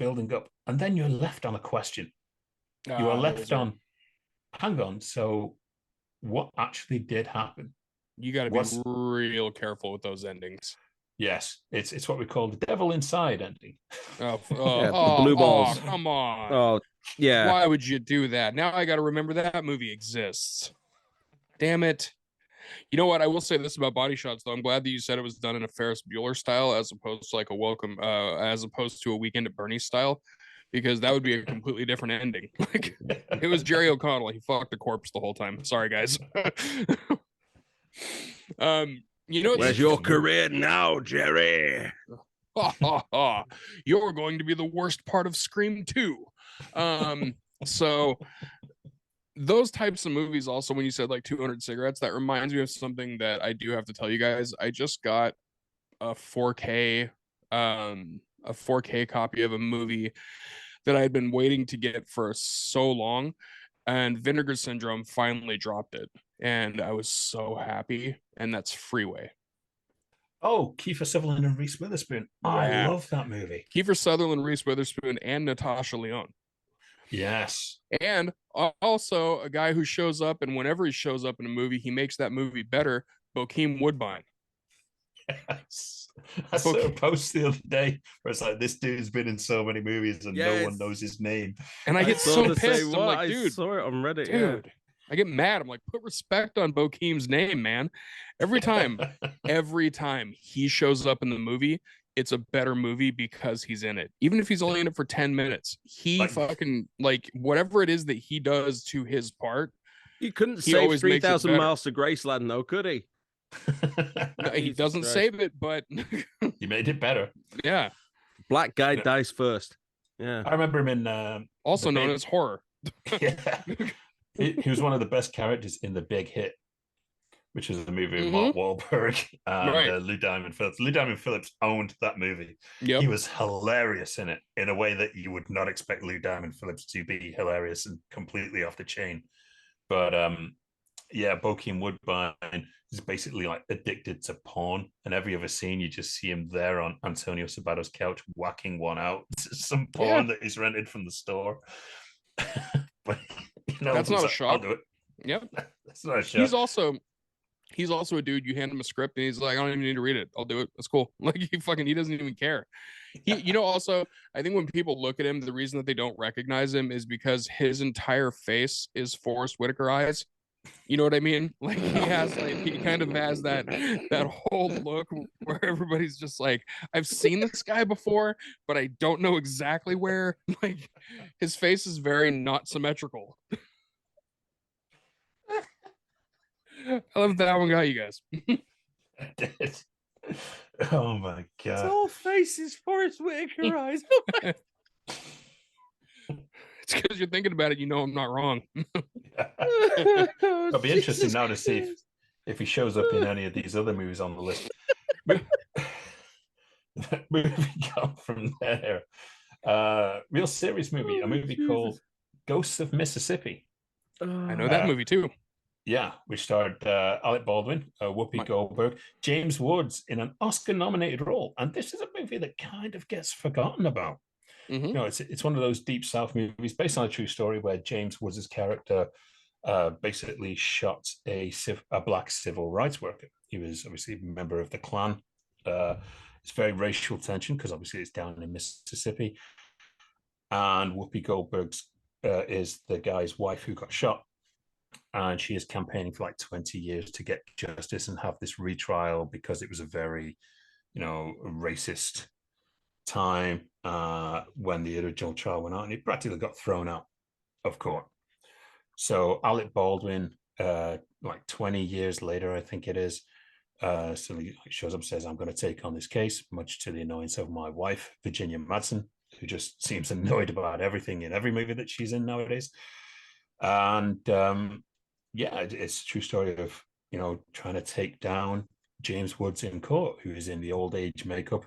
then you're left on a question. You are left on, hang on, so what actually did happen? You got to be real careful with those endings. Yes, it's what we call the devil inside ending. The blue balls. Come on. Oh, yeah. Why would you do that? Now I got to remember that movie exists. Damn it. You know what? I will say this about Body Shots, though. I'm glad that you said it was done in a Ferris Bueller style as opposed to like as opposed to a Weekend at Bernie's style, because that would be a completely different ending. Like, it was Jerry O'Connell. He fucked a corpse the whole time. Sorry, guys. Where's your career now, Jerry? You're going to be the worst part of Scream 2. So those types of movies, also, when you said like 200 Cigarettes, that reminds me of something that I do have to tell you guys. I just got a 4K a 4K copy of a movie that I'd been waiting to get for so long, and Vinegar Syndrome finally dropped it, and I was so happy. And that's Freeway. Oh, Kiefer Sutherland and Reese Witherspoon. I Yeah. love that movie. Kiefer Sutherland, Reese Witherspoon, and Natasha Lyonne. Yes. And also a guy who shows up, and whenever he shows up in a movie, he makes that movie better. Bokeem Woodbine. Yes. I saw a post the other day where it's like, this dude's been in so many movies and no one knows his name. And I get so pissed. I'm like, I dude, saw it on Reddit. Dude, yeah. I get mad. I'm like, put respect on Bokeem's name, man. Every time he shows up in the movie, it's a better movie because he's in it. Even if he's only in it for 10 minutes, he fucking, like, whatever it is that he does to his part. He couldn't save 3,000 Miles to Graceland, though, could he? No, he doesn't save it, but he made it better. Yeah. Black guy dies first. Yeah. I remember him in also known as Horror. Yeah. He was one of the best characters in The Big Hit, which is a movie with Mark Wahlberg and Lou Diamond Phillips. Lou Diamond Phillips owned that movie. Yep. He was hilarious in it in a way that you would not expect Lou Diamond Phillips to be hilarious and completely off the chain. But yeah, Bokeem Woodbine is basically like addicted to porn, and every other scene you just see him there on Antonio Sabato's couch whacking one out. Some porn that he's rented from the store. But that's not a shock. I'll do it. Yep. That's not a shock. He's also a dude, you hand him a script and he's like, I don't even need to read it. I'll do it. That's cool. Like he doesn't even care. Also, I think when people look at him, the reason that they don't recognize him is because his entire face is Forrest Whitaker eyes. You know what I mean? Like he kind of has that whole look where everybody's just like, I've seen this guy before, but I don't know exactly where. Like his face is very not symmetrical. I love that one guy, you guys. I did. Oh my god. It's all faces Forrest Whitaker eyes. It's because you're thinking about it, you know I'm not wrong. It'll be interesting now to see if he shows up in any of these other movies on the list. Moving on from there. Real serious movie, a movie called Ghosts of Mississippi. I know that movie too. Yeah, we starred Alec Baldwin, Whoopi Goldberg, James Woods in an Oscar-nominated role. And this is a movie that kind of gets forgotten about. You know, it's one of those Deep South movies based on a true story where James Woods' character basically shot a black civil rights worker. He was obviously a member of the Klan. It's very racial tension because obviously it's down in Mississippi. And Whoopi Goldberg is the guy's wife who got shot. And she is campaigning for like 20 years to get justice and have this retrial because it was a very, racist time when the original trial went out, and it practically got thrown out of court. So Alec Baldwin, like 20 years later, I think it is, suddenly shows up and says, I'm going to take on this case, much to the annoyance of my wife, Virginia Madsen, who just seems annoyed about everything in every movie that she's in nowadays. And it's a true story of, trying to take down James Woods in court, who is in the old age makeup.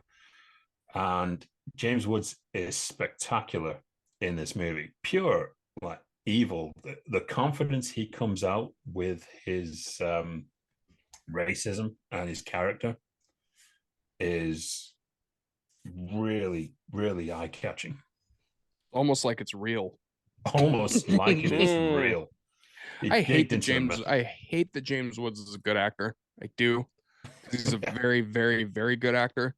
And James Woods is spectacular in this movie, pure like evil. The confidence he comes out with his racism and his character is really, really eye-catching. Almost like it's real. Almost like it is real. I hate that James Woods is a good actor. I do. He's a very, very, very good actor.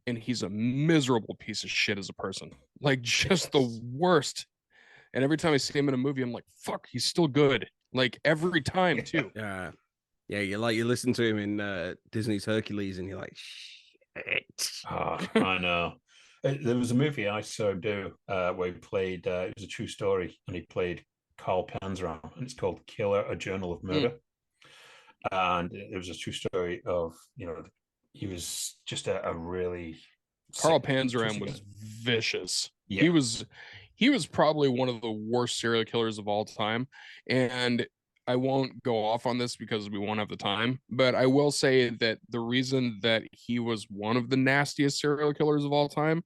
And he's a miserable piece of shit as a person. Like, just the worst. And every time I see him in a movie, I'm like, fuck, he's still good. Like, every time, too. Yeah. Yeah, you listen to him in Disney's Hercules, and you're like, shit. I know. There was a movie I saw him do where he played, it was a true story, and he played Carl Panzram, and it's called Killer, A Journal of Murder. And it was a true story of, he was just a really... Carl Panzram was vicious. Yeah. He was probably one of the worst serial killers of all time. And I won't go off on this because we won't have the time, but I will say that the reason that he was one of the nastiest serial killers of all time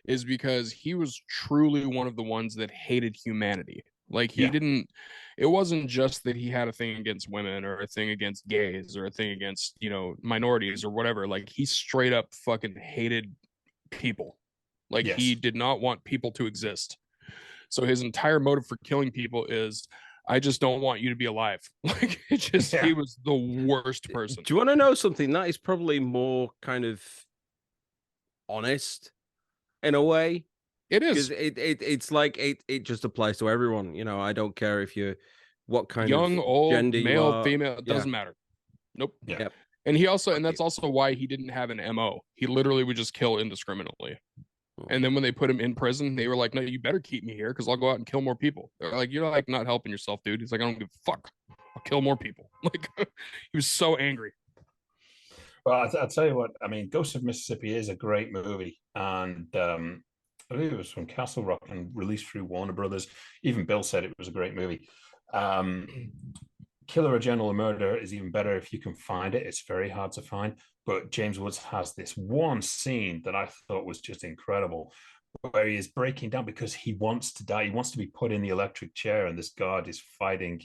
is because he was truly one of the ones that hated humanity. Like he Yeah. didn't, it wasn't just that he had a thing against women or a thing against gays or a thing against, minorities or whatever. Like he straight up fucking hated people. Like Yes. he did not want people to exist. So his entire motive for killing people is, I just don't want you to be alive. Like it just, Yeah. he was the worst person. Do you want to know something that is probably more kind of honest in a way? It Because is it's like it just applies to everyone. I don't care if you're what kind young, of old, gender you male, are. female, it Yeah. doesn't matter. Nope. Yeah. Yep. And he also, Fuck and that's you. also why he didn't have an MO. He literally would just kill indiscriminately. And then when they put him in prison, they were like, no, you better keep me here because I'll go out and kill more people. They're like, you're like not helping yourself, dude. He's like, I don't give a fuck. I'll kill more people. Like he was so angry. Well, I'll tell you what. I mean, Ghost of Mississippi is a great movie, and I believe it was from Castle Rock and released through Warner Brothers. Even Bill said it was a great movie. Killer or General Murder is even better if you can find it. It's very hard to find, but James Woods has this one scene that I thought was just incredible, where he is breaking down because he wants to die. He wants to be put in the electric chair, and this guard is fighting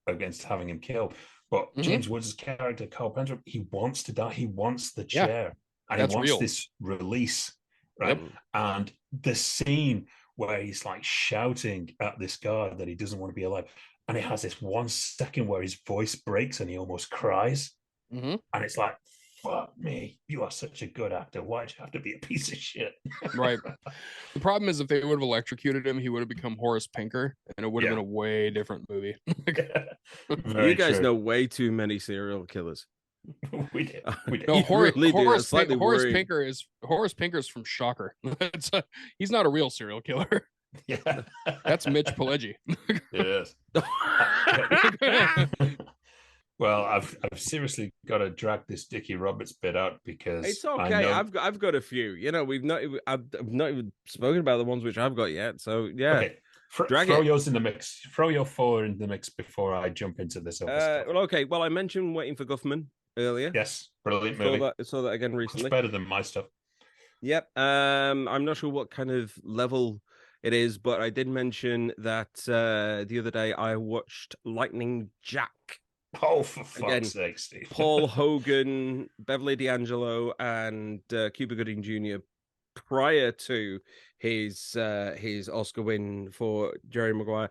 against having him killed. But James Woods' character, Carl Penzer, he wants to die. He wants the chair, and he wants this release, right? Yep. And the scene where he's like shouting at this guard that he doesn't want to be alive, and it has this 1 second where his voice breaks and he almost cries, and it's like, fuck me, you are such a good actor. Why'd you have to be a piece of shit? Right. The problem is if they would have electrocuted him, he would have become Horace Pinker, and it would have been a way different movie. You guys know way too many serial killers. We did. No, Horace worrying. Pinker's from Shocker. He's not a real serial killer. Yeah, that's Mitch Pileggi. It is. Well, I've seriously got to drag this Dickie Roberts bit out because it's okay. I've got a few. I've not even spoken about the ones which I've got yet. So yeah, okay. Throw yours in the mix. Throw your 4 in the mix before I jump into this other stuff. Well, okay. Well, I mentioned Waiting for Guffman earlier. Yes, brilliant movie. Saw that again recently. Much better than my stuff. Yep. I'm not sure what kind of level it is, but I did mention that the other day I watched Lightning Jack. Oh, for fuck's sake, Steve. Paul Hogan, Beverly D'Angelo, and Cuba Gooding Jr. prior to his Oscar win for Jerry Maguire.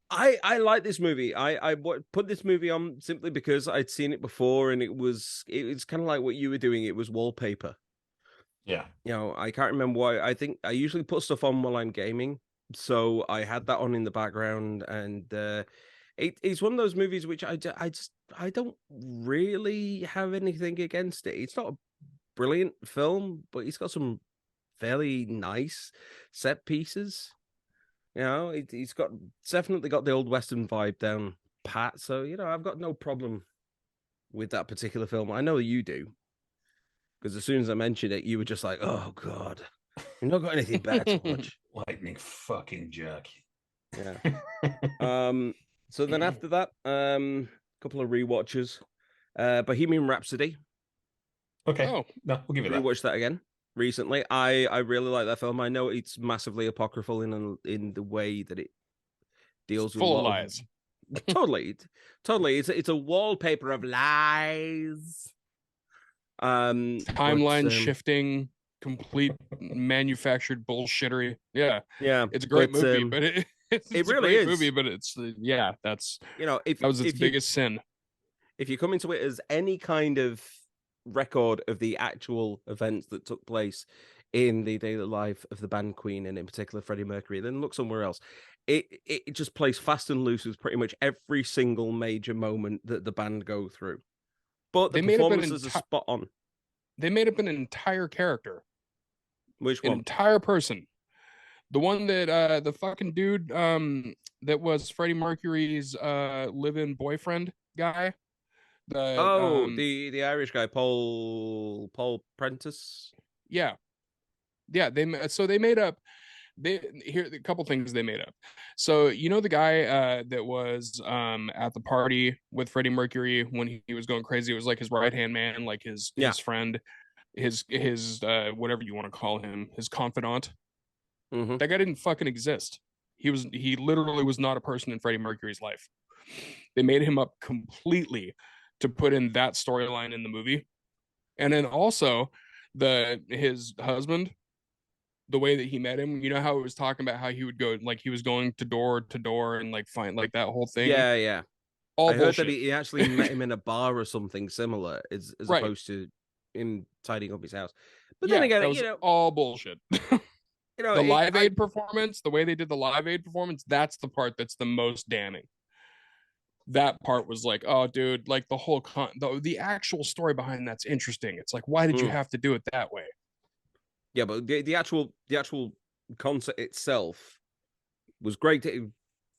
I like this movie. I put this movie on simply because I'd seen it before, and it's kind of like what you were doing. It was wallpaper. Yeah. I can't remember why. I think I usually put stuff on while I'm gaming, so I had that on in the background, and it's one of those movies which I don't really have anything against it. It's not a brilliant film, but it's got some fairly nice set pieces. He's definitely got the old Western vibe down pat. So, I've got no problem with that particular film. I know you do. Because as soon as I mentioned it, you were just like, oh, God. You've not got anything better to watch. Lightning fucking Jack. Yeah. So then after that, a couple of rewatches. Bohemian Rhapsody. Okay. Oh, no, we'll give you that. Rewatched that again recently. I really like that film. I know it's massively apocryphal in the way that it deals with full of lies. Totally. It's a wallpaper of lies. Timeline shifting, complete manufactured bullshittery. Yeah. It's a great movie, but it's really a great is movie, but it's that's that was its biggest sin. If you come into it as any kind of record of the actual events that took place in the daily life of the band Queen, and in particular Freddie Mercury, then look somewhere else. It just plays fast and loose with pretty much every single major moment that the band go through. But the performances are spot on. They made up an entire character. Which one? An entire person. The one that the fucking dude that was Freddie Mercury's live-in boyfriend guy. The Irish guy, Paul Prentice. Yeah. They made up Here a couple things they made up. So you know the guy that was at the party with Freddie Mercury when he was going crazy. It was like his right hand man, like his friend, his whatever you want to call him, his confidant. Mm-hmm. That guy didn't fucking exist. He literally was not a person in Freddie Mercury's life. They made him up completely to put in that storyline in the movie. And then also his husband, the way that he met him, you know how it was talking about how he would go, like he was going to door and like find like that whole thing. Yeah. All I heard bullshit. that he actually met him in a bar or something similar, as Right. opposed to him tidying up his house. But Yeah, then again, that was all bullshit. The Live Aid performance, the way they did the Live Aid performance, that's the part that's the most damning. That part was like, oh, dude, like the whole the actual story behind that's interesting. It's like, why did you have to do it that way? Yeah, but the actual concert itself was great. To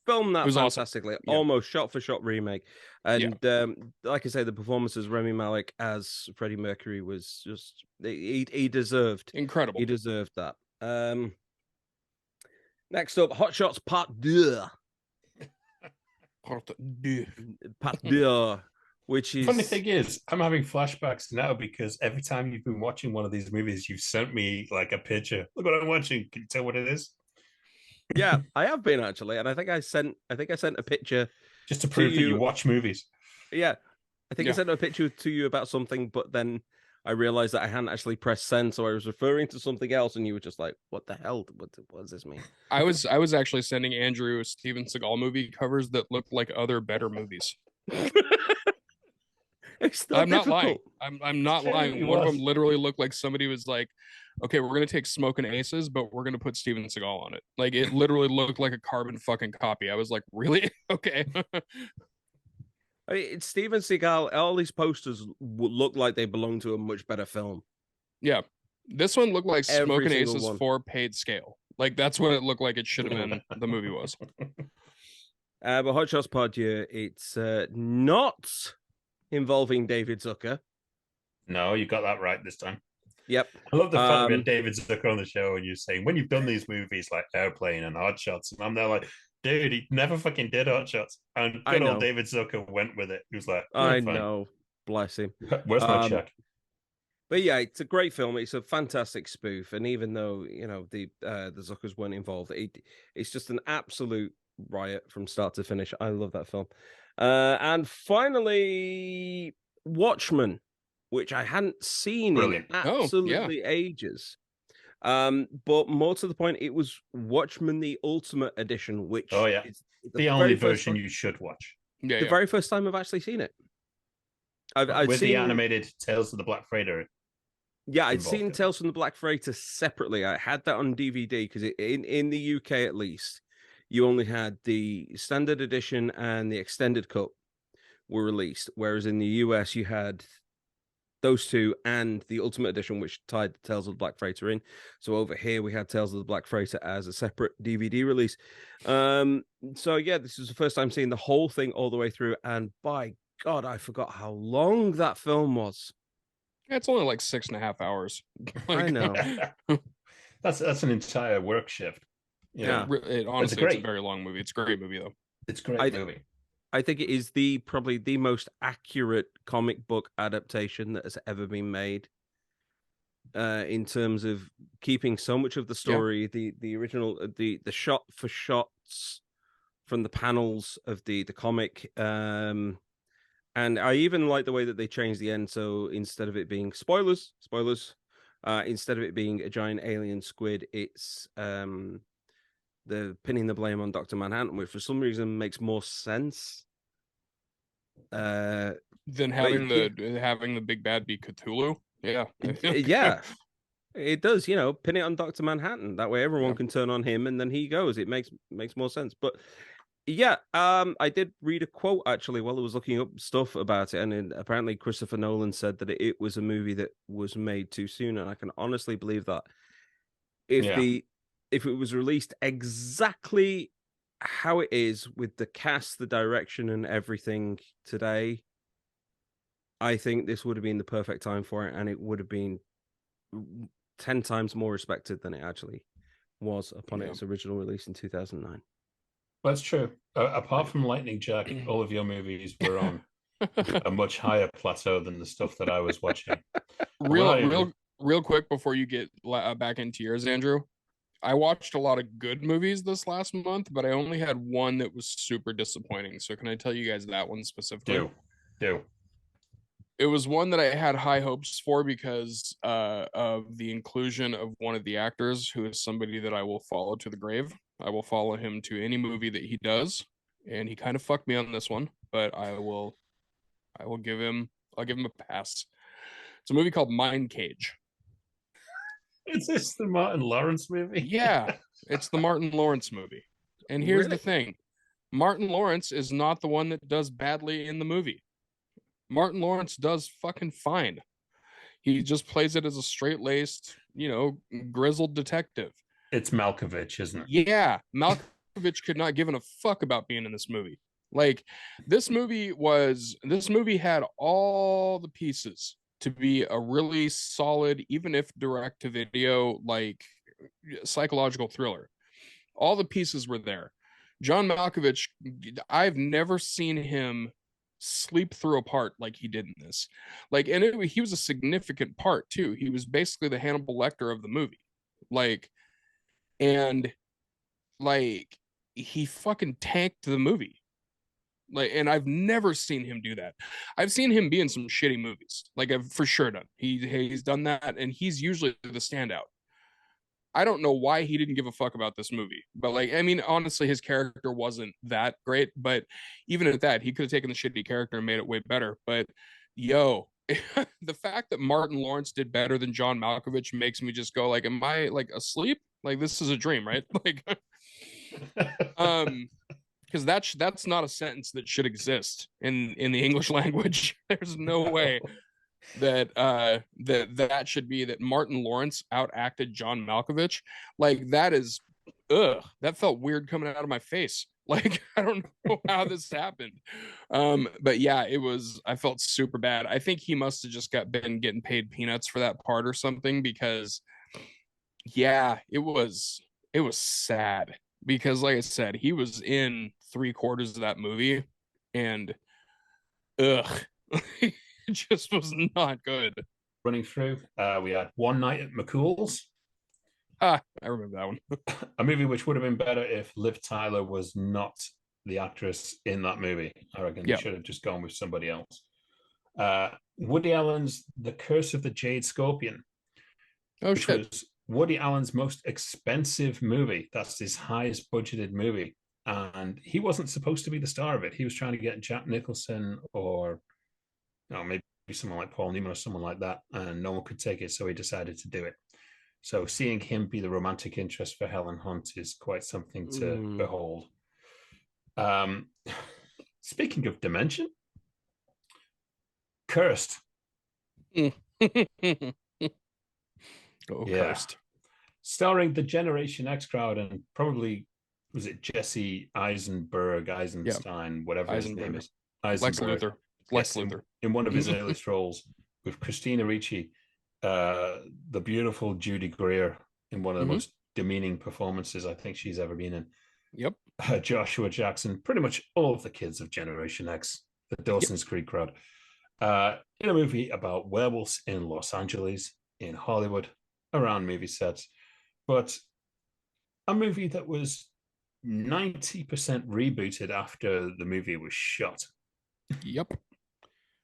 film that fantastically, awesome. almost shot for shot remake. And like I say, the performances Rami Malek as Freddie Mercury was just he deserved incredible. He deserved that. Next up, Hot Shots Part 2. Part 2, which is... Funny thing is, I'm having flashbacks now because every time you've been watching one of these movies, you've sent me like a picture. Look what I'm watching. Can you tell what it is? Yeah, I have been actually, and I think I sent a picture just to prove that you watch movies. Yeah, I think I sent a picture to you about something, but then I realized that I hadn't actually pressed send, so I was referring to something else, and you were just like, "What the hell? What does this mean?" I was actually sending Andrew Steven Seagal movie covers that looked like other better movies. I'm not lying. I'm not lying. One of them literally looked like somebody was like, okay, we're gonna take Smoking Aces, but we're gonna put Steven Seagal on it. Like it literally looked like a carbon fucking copy. I was like, really? Okay. I mean, it's Steven Seagal. All these posters look like they belong to a much better film. Yeah, this one looked like Smoking Aces for paid scale. Like that's what it looked like. It should have been. The movie was. But Hot Shots Part 2, it's not involving David Zucker. No, you got that right this time. Yep. I love the fact we had David Zucker on the show and you're saying, when you've done these movies like Airplane and Hot Shots, and I'm there like, dude, he never fucking did Hot Shots. And good old David Zucker went with it. He was like, I know. Bless him. Where's my check? But yeah, it's a great film. It's a fantastic spoof. And even though, you know, the Zuckers weren't involved, it's just an absolute riot from start to finish. I love that film. And finally, Watchmen, which I hadn't seen in absolutely ages. But more to the point, it was Watchmen the Ultimate Edition, which is the only version you should watch. The very first time I've actually seen it. I've with seen the animated Tales of the Black Freighter. Yeah, I'd seen Tales from the Black Freighter separately. I had that on DVD because in the UK at least, you only had the standard edition and the extended cut were released, whereas in the US you had those two and the Ultimate Edition, which tied the Tales of the Black Freighter in. So over here we had Tales of the Black Freighter as a separate DVD release. So yeah, this is the first time seeing the whole thing all the way through, and by God, I forgot how long that film was. Yeah, it's only like 6.5 hours. I know. That's an entire work shift. Yeah. Honestly, it's a very long movie. It's a great movie, though. It's a great movie. I think it is probably the most accurate comic book adaptation that has ever been made. In terms of keeping so much of the story, the original, the shot for shots from the panels of the comic. And I even like the way that they changed the end. So instead of it being spoilers, instead of it being a giant alien squid, it's the pinning the blame on Dr. Manhattan, which for some reason makes more sense. Than having the big bad be Cthulhu. Yeah. Yeah. It does, you know, pin it on Dr. Manhattan. That way everyone can turn on him and then he goes. It makes more sense. But yeah, I did read a quote actually while I was looking up stuff about it, and apparently Christopher Nolan said that it was a movie that was made too soon, and I can honestly believe that. If it was released exactly how it is with the cast, the direction, and everything today, I think this would have been the perfect time for it, and it would have been 10 times more respected than it actually was upon its original release in 2009. That's true. Apart from Lightning Jack, all of your movies were on a much higher plateau than the stuff that I was watching. Real quick before you get back into yours, Andrew. I watched a lot of good movies this last month, but I only had one that was super disappointing. So can I tell you guys that one specifically? Do. It was one that I had high hopes for because of the inclusion of one of the actors who is somebody that I will follow to the grave. I will follow him to any movie that he does, and he kind of fucked me on this one, but I'll give him a pass. It's a movie called Mind Cage. Is this the Martin Lawrence movie? Yeah, it's the Martin Lawrence movie. And here's the thing. Martin Lawrence is not the one that does badly in the movie. Martin Lawrence does fucking fine. He just plays it as a straight-laced, grizzled detective. It's Malkovich, isn't it? Yeah, Malkovich could not give a fuck about being in this movie. Like, this movie had all the pieces to be a really solid, even if direct-to-video, like, psychological thriller. All the pieces were there. John Malkovich, I've never seen him sleep through a part like he did in this. Like, and he was a significant part too. He was basically the Hannibal Lecter of the movie. He fucking tanked the movie. And I've never seen him do that. I've seen him be in some shitty movies. Like, I've for sure done. He's done that, and he's usually the standout. I don't know why he didn't give a fuck about this movie, but honestly, his character wasn't that great. But even at that, he could have taken the shitty character and made it way better. But the fact that Martin Lawrence did better than John Malkovich makes me just go, am I asleep? This is a dream, right? Because that's not a sentence that should exist in the English language. There's no way that should be that Martin Lawrence outacted John Malkovich. That felt weird coming out of my face. I don't know how this happened. But yeah, I felt super bad. I think he must have just been getting paid peanuts for that part or something, because yeah, it was sad, because like I said, he was in 3/4 of that movie, and it just was not good. Running through, we had One Night at McCool's. I remember that one. A movie which would have been better if Liv Tyler was not the actress in that movie. I reckon they should have just gone with somebody else. Woody Allen's The Curse of the Jade Scorpion. Which was Woody Allen's most expensive movie. That's his highest budgeted movie. And he wasn't supposed to be the star of it. He was trying to get Jack Nicholson or maybe someone like Paul Newman or someone like that, and no one could take it, so he decided to do it. So seeing him be the romantic interest for Helen Hunt is quite something to behold. Speaking of Dimension, Cursed. Cursed. Starring the Generation X crowd and probably, was it Jesse Eisenstein, whatever his name is. Lex Luthor. In one of his earliest roles, with Christina Ricci, the beautiful Judy Greer in one of the most demeaning performances I think she's ever been in. Yep. Joshua Jackson, pretty much all of the kids of Generation X, the Dawson's Creek crowd, in a movie about werewolves in Los Angeles, in Hollywood, around movie sets, but a movie that was 90% rebooted after the movie was shot. Yep.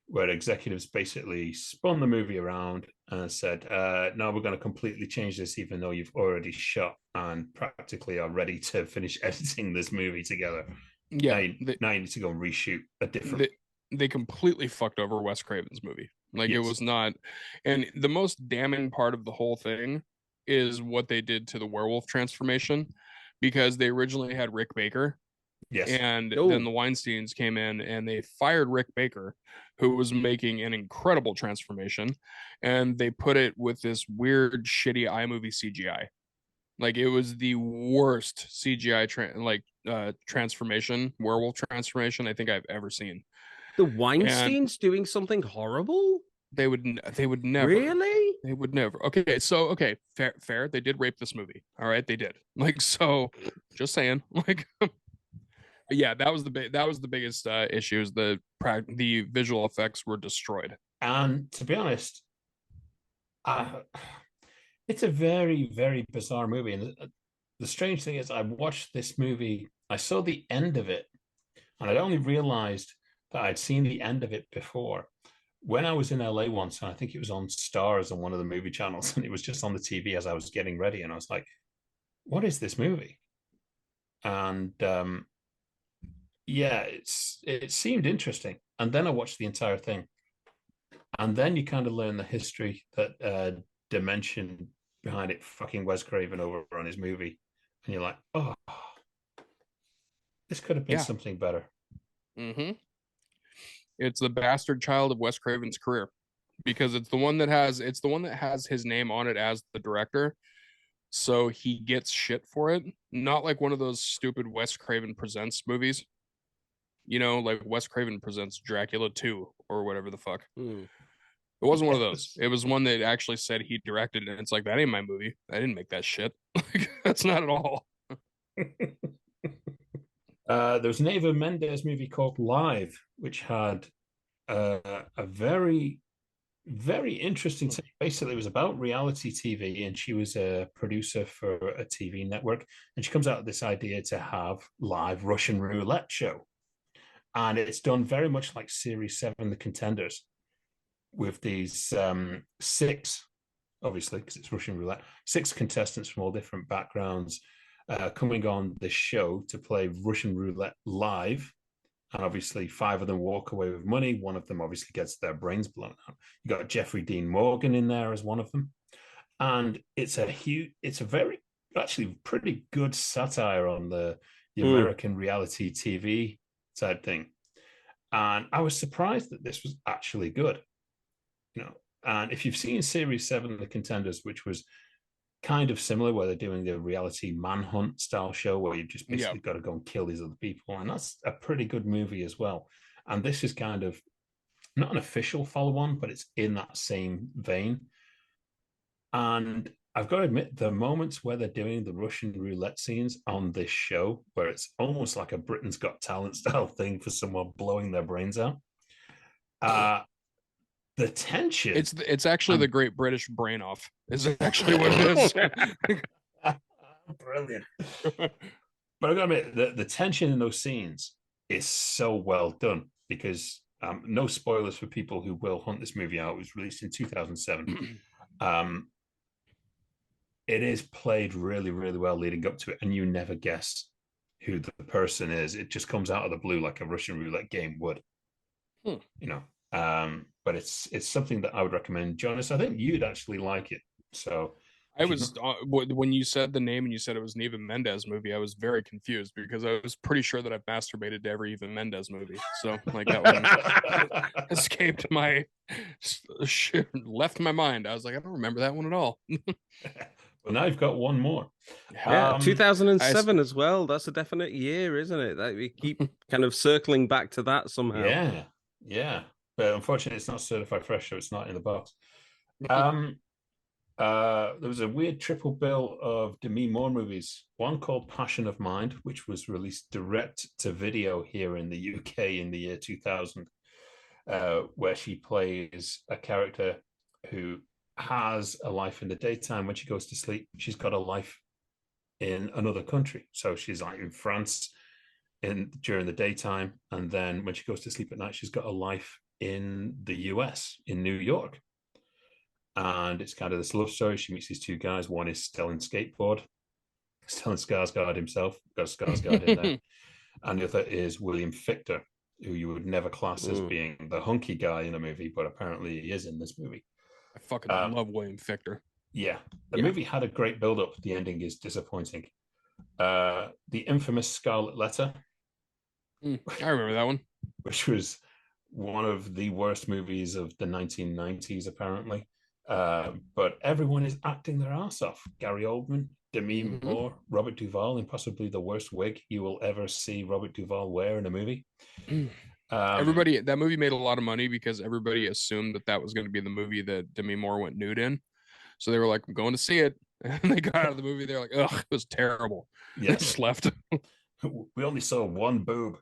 Where executives basically spun the movie around and said, no, we're going to completely change this, even though you've already shot and practically are ready to finish editing this movie together. Yeah. Now you need to go and reshoot a different... They completely fucked over Wes Craven's movie. It was not... And the most damning part of the whole thing is what they did to the werewolf transformation, because they originally had Rick Baker. Yes. And then the Weinsteins came in and they fired Rick Baker, who was making an incredible transformation, and they put it with this weird, shitty iMovie CGI. It was the worst CGI transformation, werewolf transformation I think I've ever seen. The Weinsteins doing something horrible? They would never. Really? They would never. Okay, so fair. They did rape this movie. All right, they did. Like, so, just saying. Like, but yeah, that was the biggest issue. Is the visual effects were destroyed. And to be honest, it's a very, very bizarre movie. And the strange thing is, I watched this movie, I saw the end of it, and I'd only realized that I'd seen the end of it before. When I was in LA once, and I think it was on Stars on one of the movie channels, and it was just on the TV as I was getting ready, and I was like, what is this movie? And yeah, it seemed interesting. And then I watched the entire thing. And then you kind of learn the history that dimension behind it, fucking Wes Craven over on his movie. And you're like, oh, this could have been Yeah. something better. Mm-hmm. It's the bastard child of Wes Craven's career, because it's the one that has his name on it as the director. So he gets shit for it. Not like one of those stupid Wes Craven Presents movies. You know, like Wes Craven Presents Dracula 2 or whatever the fuck. It wasn't one of those. It was one that actually said he directed it. And it's like, that ain't my movie. I didn't make that shit. Like, that's not at all. There was an Eva Mendes movie called Live, which had a very, very interesting thing. Basically, it was about reality TV, and she was a producer for a TV network. And she comes out with this idea to have live Russian roulette show. And it's done very much like Series 7, The Contenders, with these six, obviously, because it's Russian roulette, six contestants from all different backgrounds coming on this show to play Russian roulette live. And obviously, five of them walk away with money. One of them obviously gets their brains blown out. You got Jeffrey Dean Morgan in there as one of them. And it's a very, actually pretty good satire on the American reality TV type thing. And I was surprised that this was actually good. You know, and if you've seen Series 7, The Contenders, which was kind of similar, where they're doing the reality manhunt style show where you've just basically got to go and kill these other people, and that's a pretty good movie as well. And this is kind of not an official follow-on, but it's in that same vein. And I've got to admit, the moments where they're doing the Russian roulette scenes on this show, where it's almost like a Britain's Got Talent style thing for someone blowing their brains out, the tension. It's actually the Great British Brain Off. Is actually what it is. Brilliant. But I've got to admit, the tension in those scenes is so well done, because no spoilers for people who will hunt this movie out. It was released in 2007. It is played really, really well leading up to it, and you never guess who the person is. It just comes out of the blue like a Russian roulette game would. You know, but it's something that I would recommend. Jonas, I think you'd actually like it. So I was when you said the name and you said it was an Eva Mendes movie, I was very confused, because I was pretty sure that I've masturbated to every Eva Mendes movie. So like that one escaped my left my mind. I was like, I don't remember that one at all. Well, now you've got one more. Yeah, 2007 as well. That's a definite year, isn't it? That we keep kind of circling back to that somehow. Yeah. But unfortunately, it's not certified fresh, so it's not in the box. There was a weird triple bill of Demi Moore movies. One called Passion of Mind, which was released direct to video here in the UK in the year 2000, where she plays a character who has a life in the daytime. When she goes to sleep, she's got a life in another country. So she's like in France during the daytime, and then when she goes to sleep at night, she's got a life in the US, in New York. And it's kind of this love story. She meets these two guys. One is Stellan Skarsgård himself, got Skarsgård in there. And the other is William Fichtner, who you would never class as being the hunky guy in a movie, but apparently he is in this movie. I fucking love William Fichtner. Yeah. The movie had a great build-up. The ending is disappointing. The infamous Scarlet Letter. I remember that one. Which was one of the worst movies of the 1990s, apparently. But everyone is acting their ass off. Gary Oldman, Demi Moore, Robert Duvall, in possibly the worst wig you will ever see Robert Duvall wear in a movie. That movie made a lot of money because everybody assumed that was going to be the movie that Demi Moore went nude in. So they were like, I'm going to see it. And they got out of the movie. They're like, ugh, it was terrible. Yeah. They just left. We only saw one boob.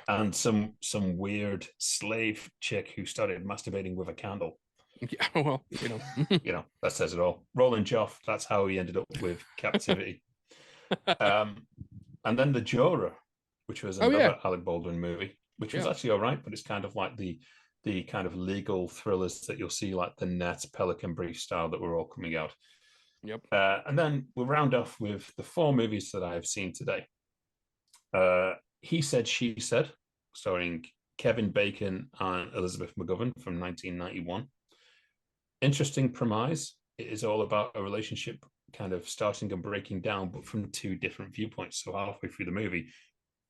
And some weird slave chick who started masturbating with a candle. Yeah, well, that says it all. Roland Joff, that's how he ended up with Captivity. And then The Juror, which was another Alec Baldwin movie, which was actually all right, but it's kind of like the kind of legal thrillers that you'll see, like The Net, Pelican Brief style, that were all coming out. Yep. And then we'll round off with the 4 movies that I have seen today. He Said, She Said, starring Kevin Bacon and Elizabeth McGovern from 1991. Interesting premise. It is all about a relationship kind of starting and breaking down, but from 2 different viewpoints. So halfway through the movie,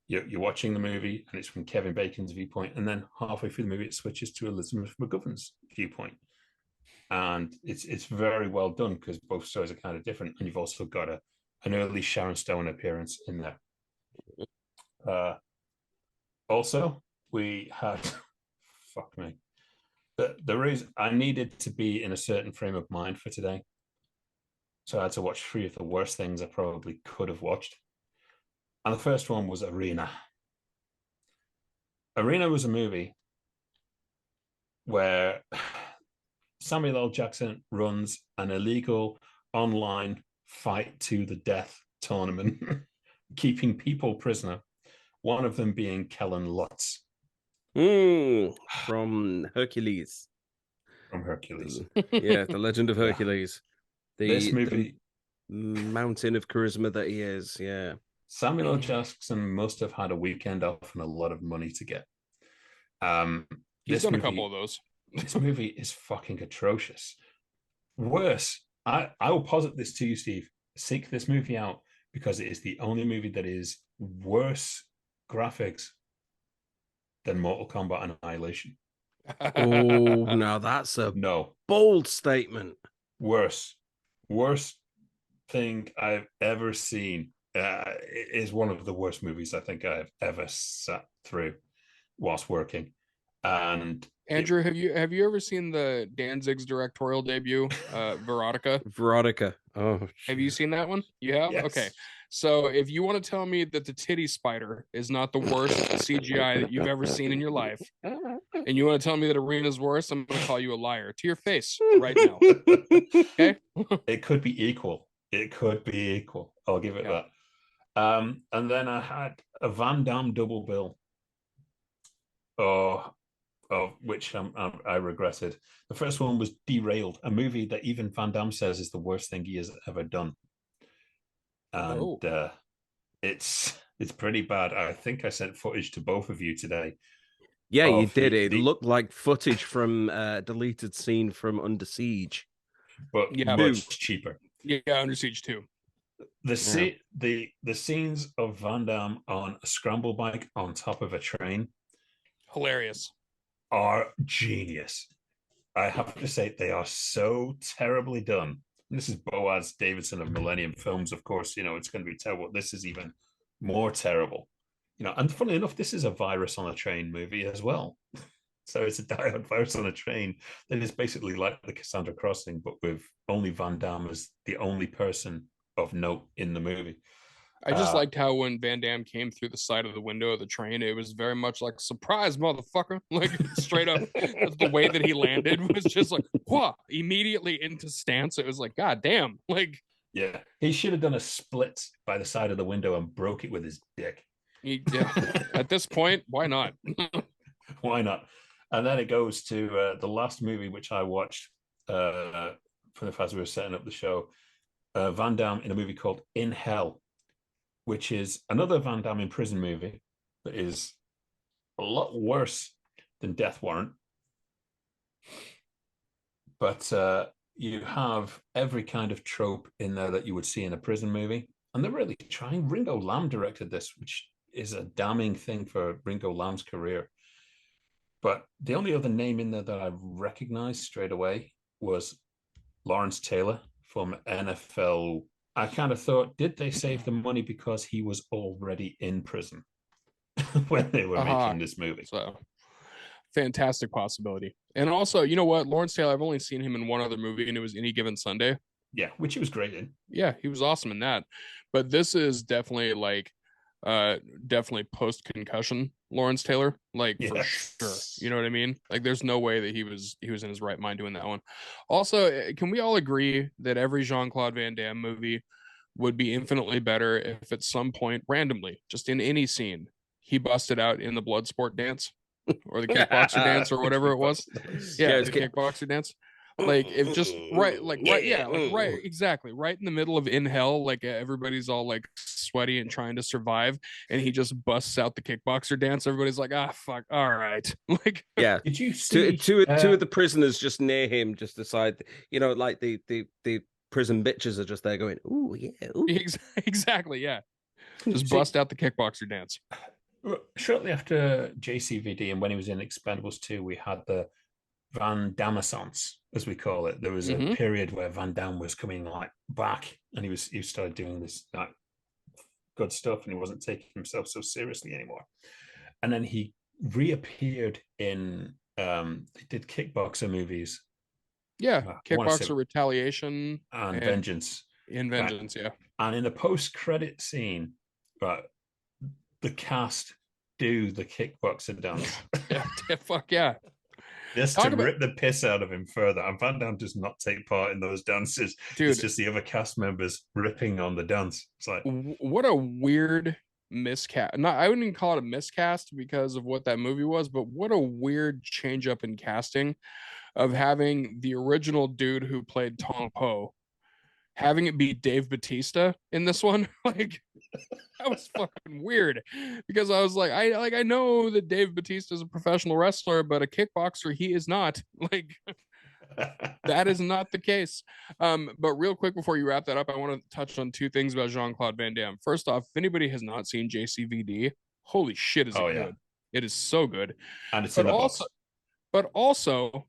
you're watching the movie and it's from Kevin Bacon's viewpoint, and then halfway through the movie it switches to Elizabeth McGovern's viewpoint. And it's very well done because both stories are kind of different, and you've also got an early Sharon Stone appearance in there. Also, we had fuck me. I needed to be in a certain frame of mind for today. So I had to watch 3 of the worst things I probably could have watched. And the first one was Arena. Arena was a movie where Samuel L. Jackson runs an illegal online fight to the death tournament, keeping people prisoner, one of them being Kellen Lutz. From Hercules. From Hercules. Yeah, the Legend of Hercules. This movie, the mountain of charisma that he is. Yeah. Samuel L. Jackson must have had a weekend off and a lot of money to get. He's done a couple of those. This movie is fucking atrocious. Worse, I will posit this to you, Steve. Seek this movie out because it is the only movie that is worse graphics than Mortal Kombat Annihilation. Oh, now that's a bold statement. Worst thing I've ever seen. It is one of the worst movies I think I've ever sat through whilst working. And Andrew, have you ever seen the Danzig's directorial debut, Veronica? Veronica. Oh, have you seen that one? You have? Yes. Okay. So if you want to tell me that the titty spider is not the worst CGI that you've ever seen in your life, and you want to tell me that Arena's worse, I'm going to call you a liar to your face right now. Okay? It could be equal. I'll give it that. And then I had a Van Damme double bill. Of which I regretted. The first one was Derailed, a movie that even Van Damme says is the worst thing he has ever done. And it's pretty bad. I think I sent footage to both of you today. Yeah, you did. It looked like footage from a deleted scene from Under Siege. But much cheaper. Yeah, Under Siege 2. The scenes of Van Damme on a scramble bike on top of a train, hilarious, are genius. I have to say they are so terribly done. And this is Boaz Davidson of Millennium Films, of course. It's going to be terrible. This is even more terrible. And funnily enough, this is a virus on a train movie as well. So it's a Die-Hard virus on a train that is basically like the Cassandra Crossing, but with only Van Damme as the only person of note in the movie. I just liked how when Van Damme came through the side of the window of the train, it was very much like, surprise, motherfucker. Like, straight up, the way that he landed was just like, whoa, immediately into stance. It was like, God damn. Like, yeah, he should have done a split by the side of the window and broke it with his dick. Yeah, at this point, why not? Why not? And then it goes to the last movie, which I watched from the fact we were setting up the show, Van Damme in a movie called In Hell, which is another Van Damme in prison movie that is a lot worse than Death Warrant. But you have every kind of trope in there that you would see in a prison movie. And they're really trying. Ringo Lam directed this, which is a damning thing for Ringo Lam's career. But the only other name in there that I recognized straight away was Lawrence Taylor from NFL. I kind of thought, did they save the money because he was already in prison? when they were making this movie. So fantastic possibility. And also, you know what, Lawrence Taylor, I've only seen him in one other movie, and it was Any Given Sunday. Yeah, which he was great in. Yeah, he was awesome in that. But this is definitely like definitely post concussion Lawrence Taylor, like for sure. You know what I mean? Like there's no way that he was in his right mind doing that one. Also, can we all agree that every Jean-Claude Van Damme movie would be infinitely better if at some point randomly, just in any scene, he busted out in the blood sport dance or the kickboxer dance or whatever it was? Yeah, the kickboxer dance. Like if just right exactly right in the middle of In Hell, like everybody's all like sweaty and trying to survive, and he just busts out the kickboxer dance. Everybody's like, fuck, all right. Like, yeah. Did you see two of the prisoners just near him, just decide, like the prison bitches are just there going, ooh yeah, ooh. Exactly, yeah. Just bust out the kickboxer dance. Shortly after JCVD and when he was in Expendables 2, we had the Van Damme-essence, as we call it. There was a period where Van Damme was coming like back, and he started doing this like good stuff, and he wasn't taking himself so seriously anymore. And then he reappeared in he did kickboxer movies. Yeah, Kickboxer Retaliation and Vengeance. In Vengeance, yeah. And in the post-credit scene, the cast do the kickboxer dance. Yeah, fuck yeah. Just to rip the piss out of him further. And Van Damme does not take part in those dances. Dude, it's just the other cast members ripping on the dance. It's like, what a weird miscast. I wouldn't even call it a miscast because of what that movie was, but what a weird change up in casting of having the original dude who played Tong Po, having it be Dave Bautista in this one. Like, that was fucking weird, because I was like, I know that Dave Bautista is a professional wrestler, but a kickboxer he is not. Like, that is not the case. But real quick before you wrap that up, I want to touch on two things about Jean-Claude Van Damme. First off, if anybody has not seen JCVD, holy shit, is it good? It is so good. And it's in the box. But also,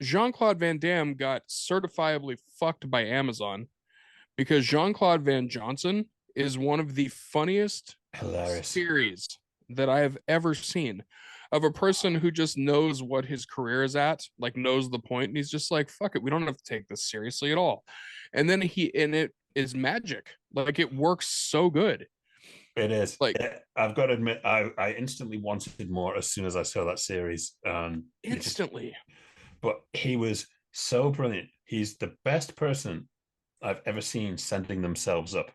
Jean-Claude Van Damme got certifiably fucked by Amazon because Jean-Claude Van Johnson is one of the funniest series that I have ever seen, of a person who just knows what his career is at, like knows the point, and he's just like, fuck it, we don't have to take this seriously at all. And then it is magic. Like, it works so good. It is. Like, I've got to admit, I instantly wanted more as soon as I saw that series. Instantly. But he was so brilliant. He's the best person I've ever seen sending themselves up.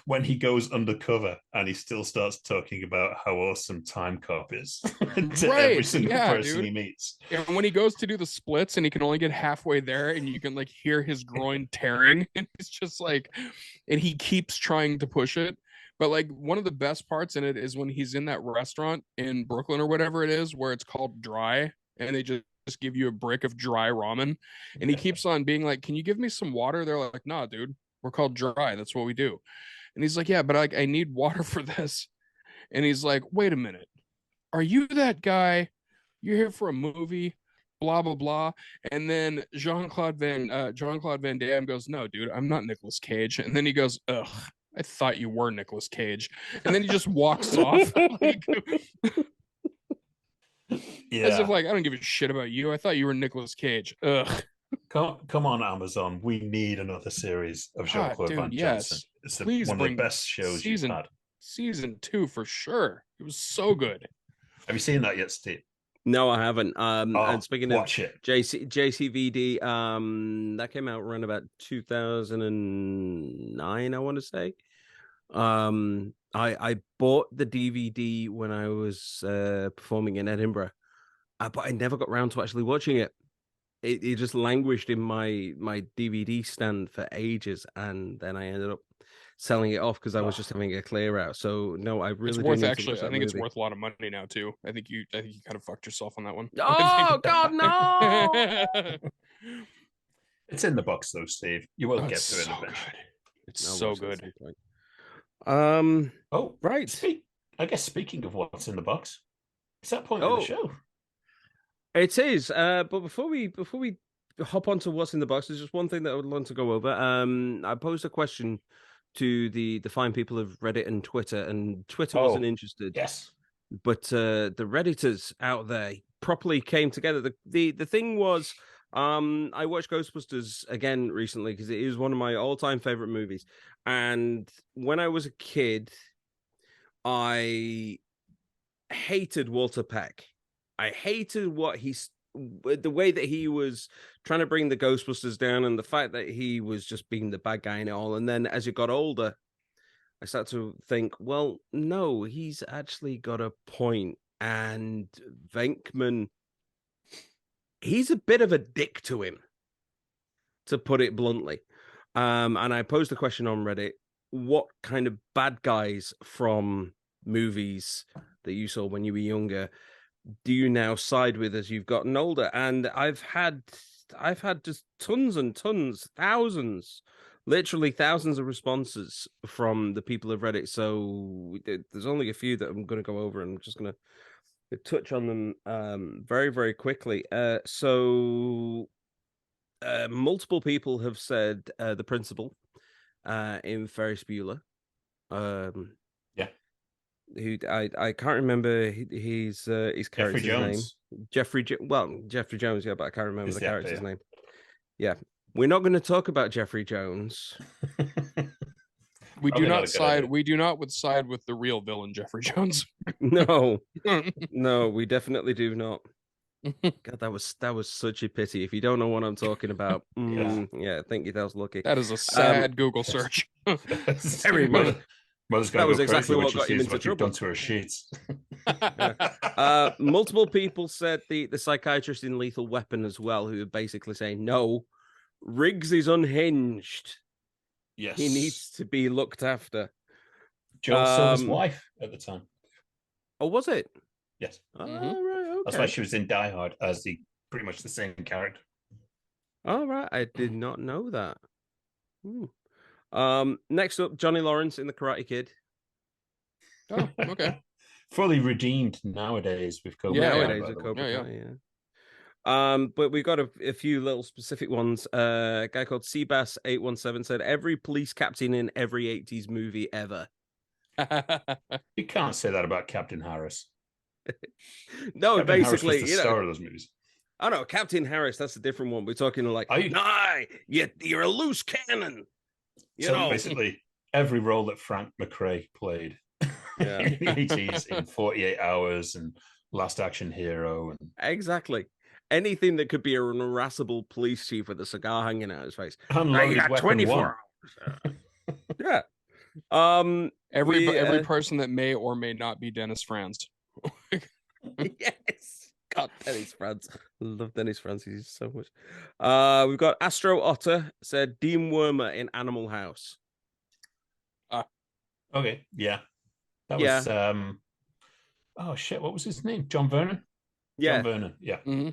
When he goes undercover and he still starts talking about how awesome Time Cop is to every single person he meets. And when he goes to do the splits and he can only get halfway there, and you can like hear his groin tearing, and it's just like, and he keeps trying to push it. But like, one of the best parts in it is when he's in that restaurant in Brooklyn or whatever it is, where it's called Dry, and they just give you a brick of dry ramen, and he keeps on being like, can you give me some water? They're like, nah, dude, we're called Dry, that's what we do. And he's like, yeah, but I need water for this. And he's like, wait a minute, are you that guy? You're here for a movie, blah blah blah. And then Jean-Claude Van Damme goes, no, dude, I'm not Nicolas Cage. And then he goes, ugh, I thought you were Nicolas Cage. And then he just walks off. Like, as if like, I don't give a shit about you. I thought you were Nicolas Cage. Ugh. Come on, Amazon. We need another series of Jean-Claude Van Johnson. It's one of the best shows you've had. Season 2 for sure. It was so good. Have you seen that yet, Steve? No, I haven't. And speaking of JCVD, that came out around about 2009, I want to say. I bought the DVD when I was performing in Edinburgh, but I never got around to actually watching it. It just languished in my DVD stand for ages, and then I ended up selling it off because I was just having a clear out. So no, I really it's worth actually. I think it's worth a lot of money now too. I think you kind of fucked yourself on that one. Oh God, no! It's in the box though, Steve. You will get to it eventually. It's so good. Oh, right. I guess speaking of what's in the box, it's that point of the show. It is. But before we hop onto what's in the box, there's just one thing that I would want to go over. I posed a question to the fine people of Reddit and Twitter, and Twitter wasn't interested. Yes. But the Redditors out there properly came together. The thing was, I watched Ghostbusters again recently because it is one of my all-time favorite movies. And when I was a kid, I hated Walter Peck. I hated the way that he was trying to bring the Ghostbusters down, and the fact that he was just being the bad guy in it all. And then as you got older, I started to think, well, no, he's actually got a point. And Venkman, he's a bit of a dick to him, to put it bluntly. And I posed a question on Reddit: what kind of bad guys from movies that you saw when you were younger do you now side with as you've gotten older? And I've had just tons and tons, literally thousands of responses from the people of Reddit. So there's only a few that I'm going to go over, and I'm just going to touch on them very, very quickly. Multiple people have said the principal in Ferris Bueller. Who I can't remember his character's name. Jeffrey Jones, yeah, but I can't remember the character's name. Yeah. We're not going to talk about Jeffrey Jones. We do not side with the real villain, Jeffrey Jones. No, we definitely do not. God, that was such a pity. If you don't know what I'm talking about, I think that was lucky. That is a sad Google search. Very much. That was exactly what got him into trouble. Done to her sheets. Multiple people said the psychiatrist in Lethal Weapon as well, who are basically saying, no, Riggs is unhinged. Yes. He needs to be looked after. Joel Silver's wife at the time. Oh, was it? Yes. Oh, right, okay. That's why she was in Die Hard as pretty much the same character. All right. I did not know that. Next up, Johnny Lawrence in The Karate Kid. Oh, okay. Fully redeemed nowadays with Cobra Kai. Nowadays with Cobra Kai, yeah. But we've got a few little specific ones. A guy called Seabass817 said, every police captain in every 80s movie ever. You can't say that about Captain Harris. No, Captain basically, Harris was the star of those movies. Oh no, Captain Harris, that's a different one. We're talking like, you're a loose cannon. Basically, every role that Frank McRae played in the 80s in 48 Hours and Last Action Hero. And exactly. Anything that could be an irascible police chief with a cigar hanging out his face. You got 24 hours. Yeah. Every person that may or may not be Dennis Franz. Yes. God, Dennis Franz. I love Dennis Franz. He's so much. We've got Astro Otter said Dean Wormer in Animal House. Okay, yeah. That was oh shit, what was his name? John Vernon? Yeah. John Vernon, yeah. Mm-hmm.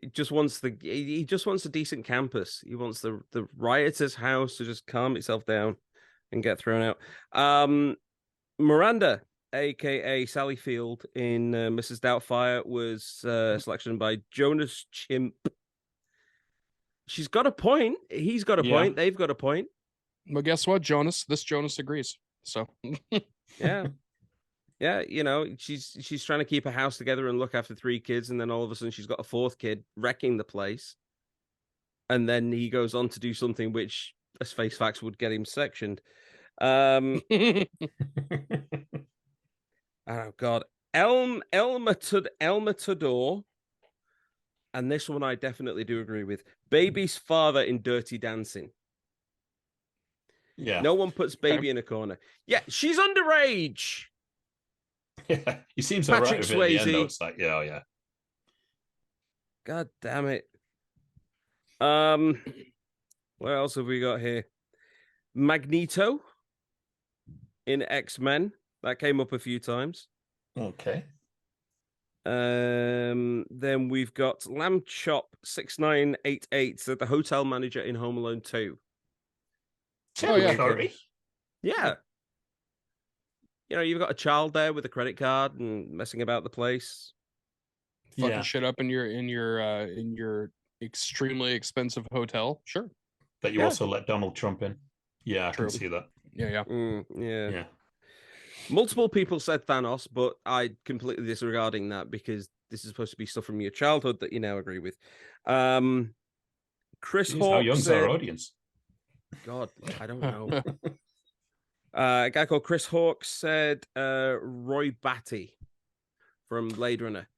He just wants a decent campus. He wants the riotous house to just calm itself down and get thrown out. Miranda, aka Sally Field in Mrs. Doubtfire, was selection by Jonas Chimp. She's got a point. He's got a point. They've got a point. Well, guess what, Jonas? This Jonas agrees. So yeah, she's trying to keep a house together and look after 3 kids, and then all of a sudden she's got a 4th kid wrecking the place, and then he goes on to do something which, let's face facts, would get him sectioned. Oh God, El Matador, and this one I definitely do agree with. Baby's father in Dirty Dancing. Yeah, no one puts Baby in a corner. Yeah, she's underage. Yeah, he seems all right with it at the end, though. It's like, yeah. God damn it. What else have we got here? Magneto in X-Men. That came up a few times. Okay. Then we've got Lamb Chop 6988, so the hotel manager in Home Alone 2. Oh, yeah. Curry. Yeah. You've got a child there with a credit card and messing about the place. Fucking shit up in your extremely expensive hotel. Sure. That you also let Donald Trump in. Yeah, I True. can see that. Yeah. Yeah. Multiple people said Thanos, but I completely disregarding that because this is supposed to be stuff from your childhood that you now agree with. Chris Jeez, how Hawk young's our said, audience? God, I don't know. A guy called Chris Hawk said Roy Batty from Blade Runner.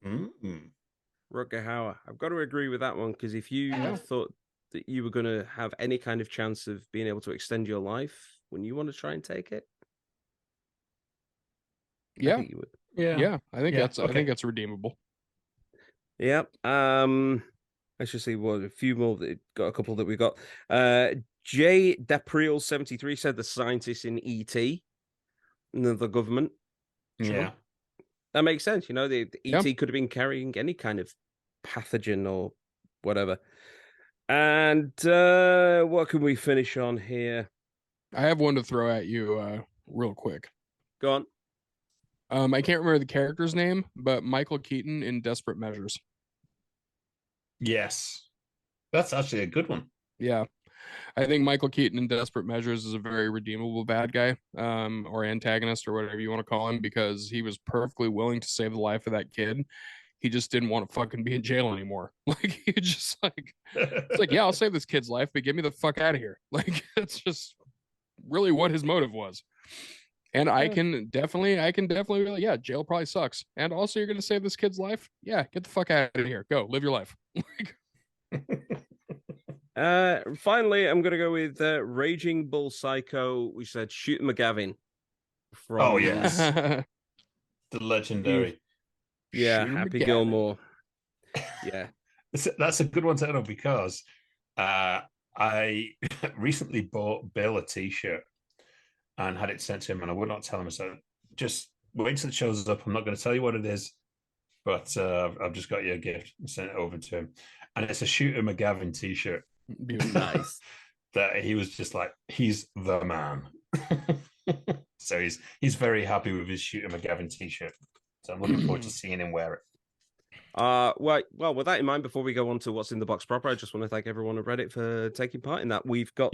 Rutger Hauer. I've got to agree with that one because if you thought that you were going to have any kind of chance of being able to extend your life, when you want to try and take it, Yeah, I think you would. Yeah. I think okay. I think that's redeemable. Yep. Let's just see what a few more. Got a couple that we got. J. Depriel 73 said the scientists in ET, the government. Yeah. That makes sense. You know, the ET could have been carrying any kind of pathogen or whatever. And what can we finish on here? I have one to throw at you real quick. Go on. I can't remember the character's name, but Michael Keaton in Desperate Measures. Yes. That's actually a good one. Yeah. I think Michael Keaton in Desperate Measures is a very redeemable bad guy, or antagonist, or whatever you want to call him, because he was perfectly willing to save the life of that kid. He just didn't want to fucking be in jail anymore. Like, he just it's like, yeah, I'll save this kid's life, but get me the fuck out of here. Like, that's just really what his motive was. And I can definitely be like, yeah, jail probably sucks. And also, you're going to save this kid's life? Yeah, get the fuck out of here. Go, live your life. Finally, I'm going to go with Raging Bull Psycho. We said Shooter McGavin. From yes. The legendary. Yeah, Shooter Happy McGavin. Gilmore. Yeah. That's a good one to know because I recently bought Bill a t-shirt and had it sent to him, and I would not tell him. So just wait till it shows up. I'm not going to tell you what it is, but I've just got you a gift and sent it over to him. And it's a Shooter McGavin t-shirt. Nice. That he was just like, he's the man. So he's very happy with his Shooter McGavin t-shirt. So I'm looking forward to seeing him wear it. Well, with that in mind, before we go on to what's in the box proper, I just want to thank everyone on Reddit for taking part in that. We've got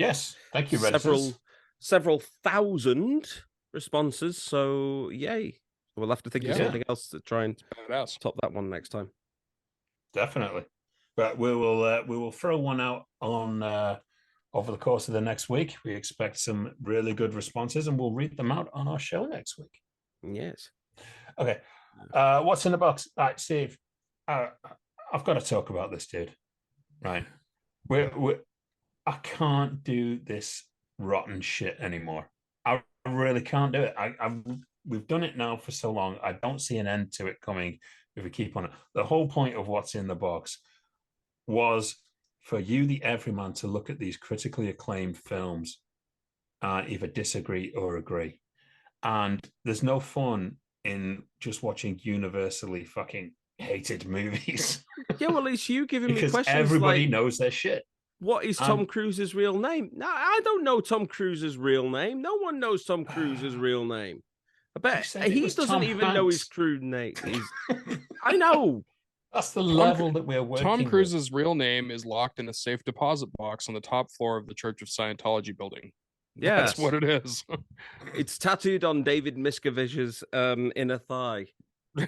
thank you, Redditors. several thousand responses, so yay. We'll have to think of something else to try and top that one next time. Definitely. But we will throw one out on over the course of the next week. We expect some really good responses, and we'll read them out on our show next week. Yes. Okay. What's in the box? All right, Steve. I've got to talk about this, dude. Right. I can't do this rotten shit anymore. I really can't do it. We've done it now for so long. I don't see an end to it coming if we keep on it. The whole point of what's in the box was for you, the everyman, to look at these critically acclaimed films and either disagree or agree. And there's no fun in just watching universally fucking hated movies. Yeah, well, it's you giving me because questions. Everybody like, knows their shit. What is Tom Cruise's real name? No, I don't know Tom Cruise's real name. No one knows Tom Cruise's real name. I bet he doesn't Tom even Hanks. know his crew name. I know. That's the level that we're working Tom Cruise's with. real name is locked in a safe deposit box on the top floor of the Church of Scientology building. Yeah, that's what it is. It's tattooed on David Miscavige's inner thigh. Yeah.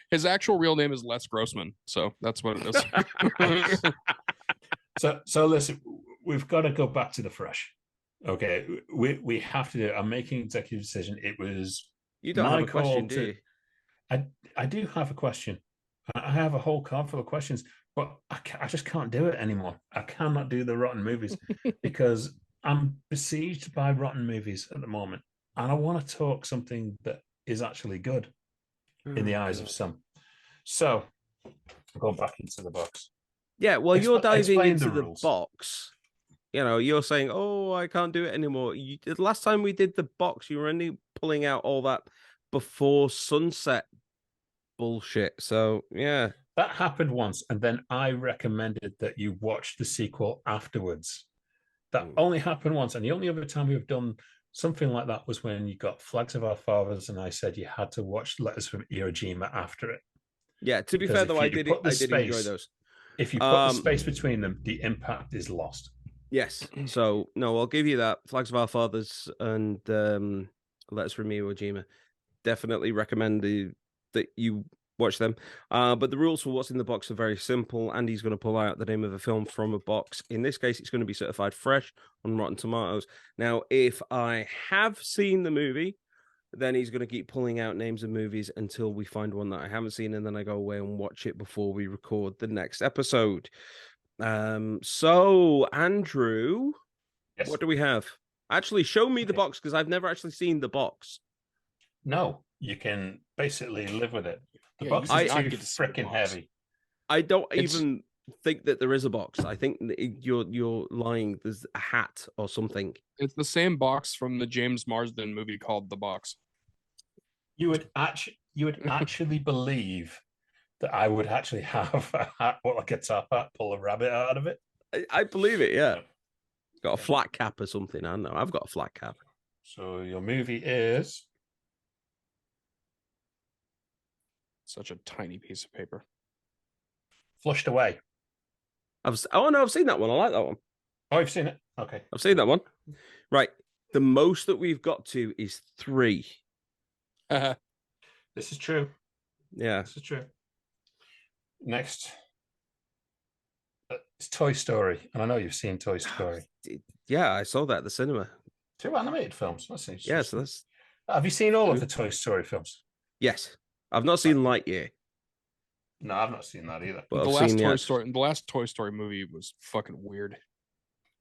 His actual real name is Les Grossman, so that's what it is. So listen, we've got to go back to the fresh. Okay, we have to do it. I'm making an executive decision. It was you don't have a question, do you? I do have a question. I have a whole card full of questions, but I just can't do it anymore. I cannot do the rotten movies because I'm besieged by rotten movies at the moment, and I want to talk something that is actually good in the eyes of some. So I'll go back into the box. Yeah, well, you're diving into the box. You know, you're saying, "Oh, I can't do it anymore." The last time we did the box, you were only pulling out all that before sunset bullshit. So yeah, that happened once, and then I recommended that you watch the sequel afterwards. That only happened once, and the only other time we've done something like that was when you got Flags of Our Fathers, and I said you had to watch Letters from Iwo Jima after it. Yeah, to be fair though, I did enjoy those. If you put the space between them, the impact is lost. Yes. So no, I'll give you that. Flags of Our Fathers and Letters from Iwo Jima. Definitely recommend that you watch them. But the rules for what's in the box are very simple. Andy's going to pull out the name of a film from a box. In this case, it's going to be certified fresh on Rotten Tomatoes. Now, if I have seen the movie, then he's going to keep pulling out names of movies until we find one that I haven't seen, and then I go away and watch it before we record the next episode. So Andrew, Yes. what do we have? Actually, show me the box because I've never actually seen the box. No, you can basically live with it. The box you is do not too get to see the freaking box. heavy. I don't It's- even think that there is a box. I think that you're lying. There's a hat or something. It's the same box from the James Marsden movie called The Box. You would actually believe that I would actually have a hat, like a top hat, pull a rabbit out of it. I believe it. Yeah, it's got a flat cap or something. I don't know. I've got a flat cap. So your movie is Such a tiny piece of paper. Flushed Away. I've seen that one. I like that one. Oh, you've seen it? Okay. I've seen that one. Right. The most that we've got to is 3. This is true. Yeah. This is true. Next, it's Toy Story, and I know you've seen Toy Story. Yeah, I saw that at the cinema. 2 animated films. That's interesting. Yeah, so that's Have you seen all of the Toy Story films? yes. I've not seen Lightyear, No, I've not seen that either. but the I've last seen Toy Story, the last Toy Story movie was fucking weird.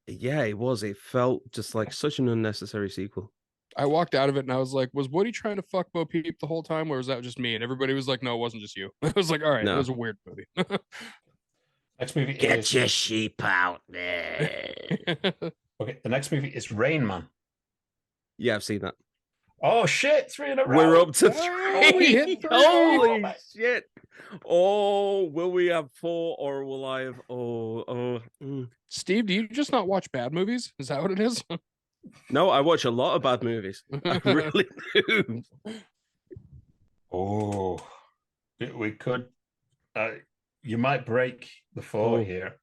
Yeah, it was. It felt just like such an unnecessary sequel. I walked out of it and I was like, was Woody trying to fuck Bo Peep the whole time, or was that just me? And everybody was like, no, it wasn't just you. I was like, all right, No. it was a weird movie. Next movie Get is your sheep out there. okay. The next movie is Rain Man. Yeah, I've seen that. Oh shit! 3 in a row. We're up to Oh, 3. we hit 3. Holy shit! Oh, will we have 4 or will I have? Steve, do you just not watch bad movies? Is that what it is? No, I watch a lot of bad movies. I really do. Oh, we could. You might break the 4 Oh. here.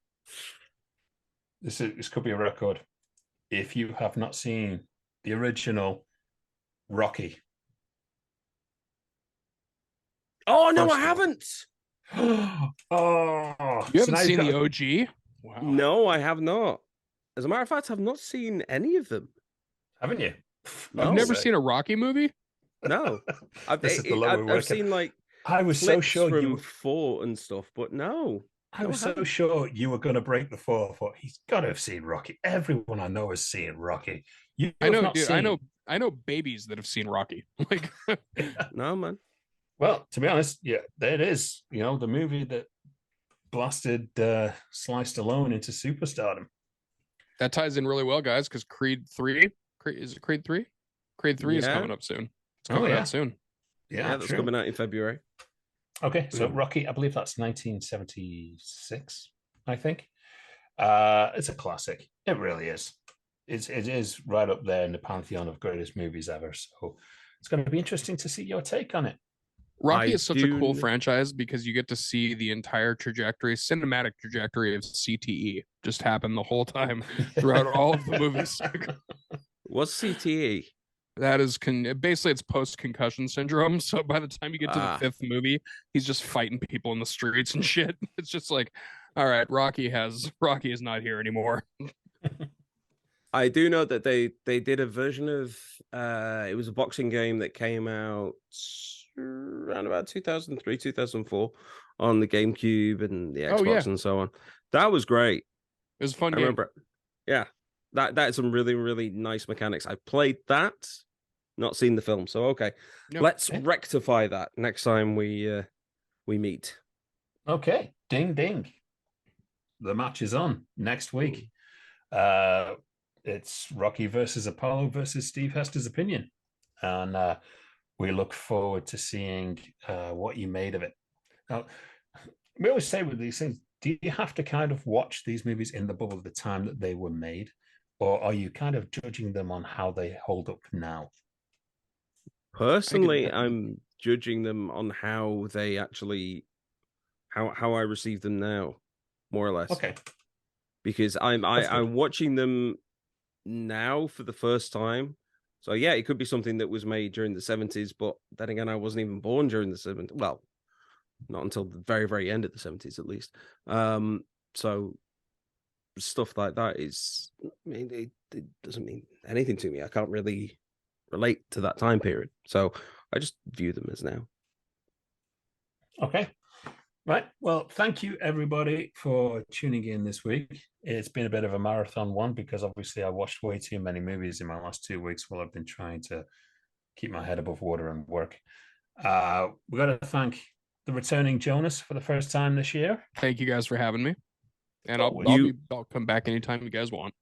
This could be a record. If you have not seen the original Rocky. Oh no, First I of all. haven't. Oh, You so haven't now seen you've the got- OG? Wow. No, I have not. As a matter of fact, I've not seen any of them. haven't you? No. You've never seen a Rocky movie? No, This is the lower I've working. seen like I was so clips sure from you. 4 and stuff, but no. I was so sure you were going to break the 4. I thought he's got to have seen Rocky. Everyone I know has seen Rocky. You I have know, not dude, seen. I know babies that have seen Rocky. Like, No, man. Well, to be honest, yeah, there it is. You know, the movie that blasted Sly Stallone into superstardom. that ties in really well, guys, because Creed 3, is it Creed 3? Creed 3 is Yeah. coming up soon. It's Oh, coming yeah. out soon. Yeah, that's true. coming out in February. Okay, so Rocky, I believe that's 1976, I think. It's a classic. It really is. It is right up there in the pantheon of greatest movies ever. So it's going to be interesting to see your take on it. Rocky I is such a cool do- franchise because you get to see the entire trajectory, cinematic trajectory of CTE just happen the whole time throughout all of the movies. What's CTE? That is basically it's post concussion syndrome. So by the time you get to the 5th movie, he's just fighting people in the streets and shit. It's just like, all right, Rocky is not here anymore. I do know that they did a version of it was a boxing game that came out around about 2003, 2004 on the GameCube and the Xbox Oh, yeah. and so on. That was great. It was a fun I game. remember. Yeah. That is some really, really nice mechanics. I played that, not seen the film. So okay. Yep. Let's rectify that next time we meet. Okay, ding ding. The match is on next week. It's Rocky versus Apollo versus Steve Hester's opinion, and we look forward to seeing what you made of it. Now, we always say with these things, do you have to kind of watch these movies in the bubble of the time that they were made, or are you kind of judging them on how they hold up now? Personally, I'm judging them on how they actually how I receive them now, more or less. Okay. because I'm watching them now for the first time. So yeah, it could be something that was made during the 70s, but then again, I wasn't even born during the 70s. Well, not until the very, very end of the 70s, at least. So stuff like that is, I mean, it doesn't mean anything to me. I can't really relate to that time period. So I just view them as now. Okay. Right. Well, thank you everybody for tuning in this week. It's been a bit of a marathon one because obviously I watched way too many movies in my last 2 weeks while I've been trying to keep my head above water and work. We got to thank the returning Jonas for the first time this year. Thank you guys for having me. And I'll come back anytime you guys want.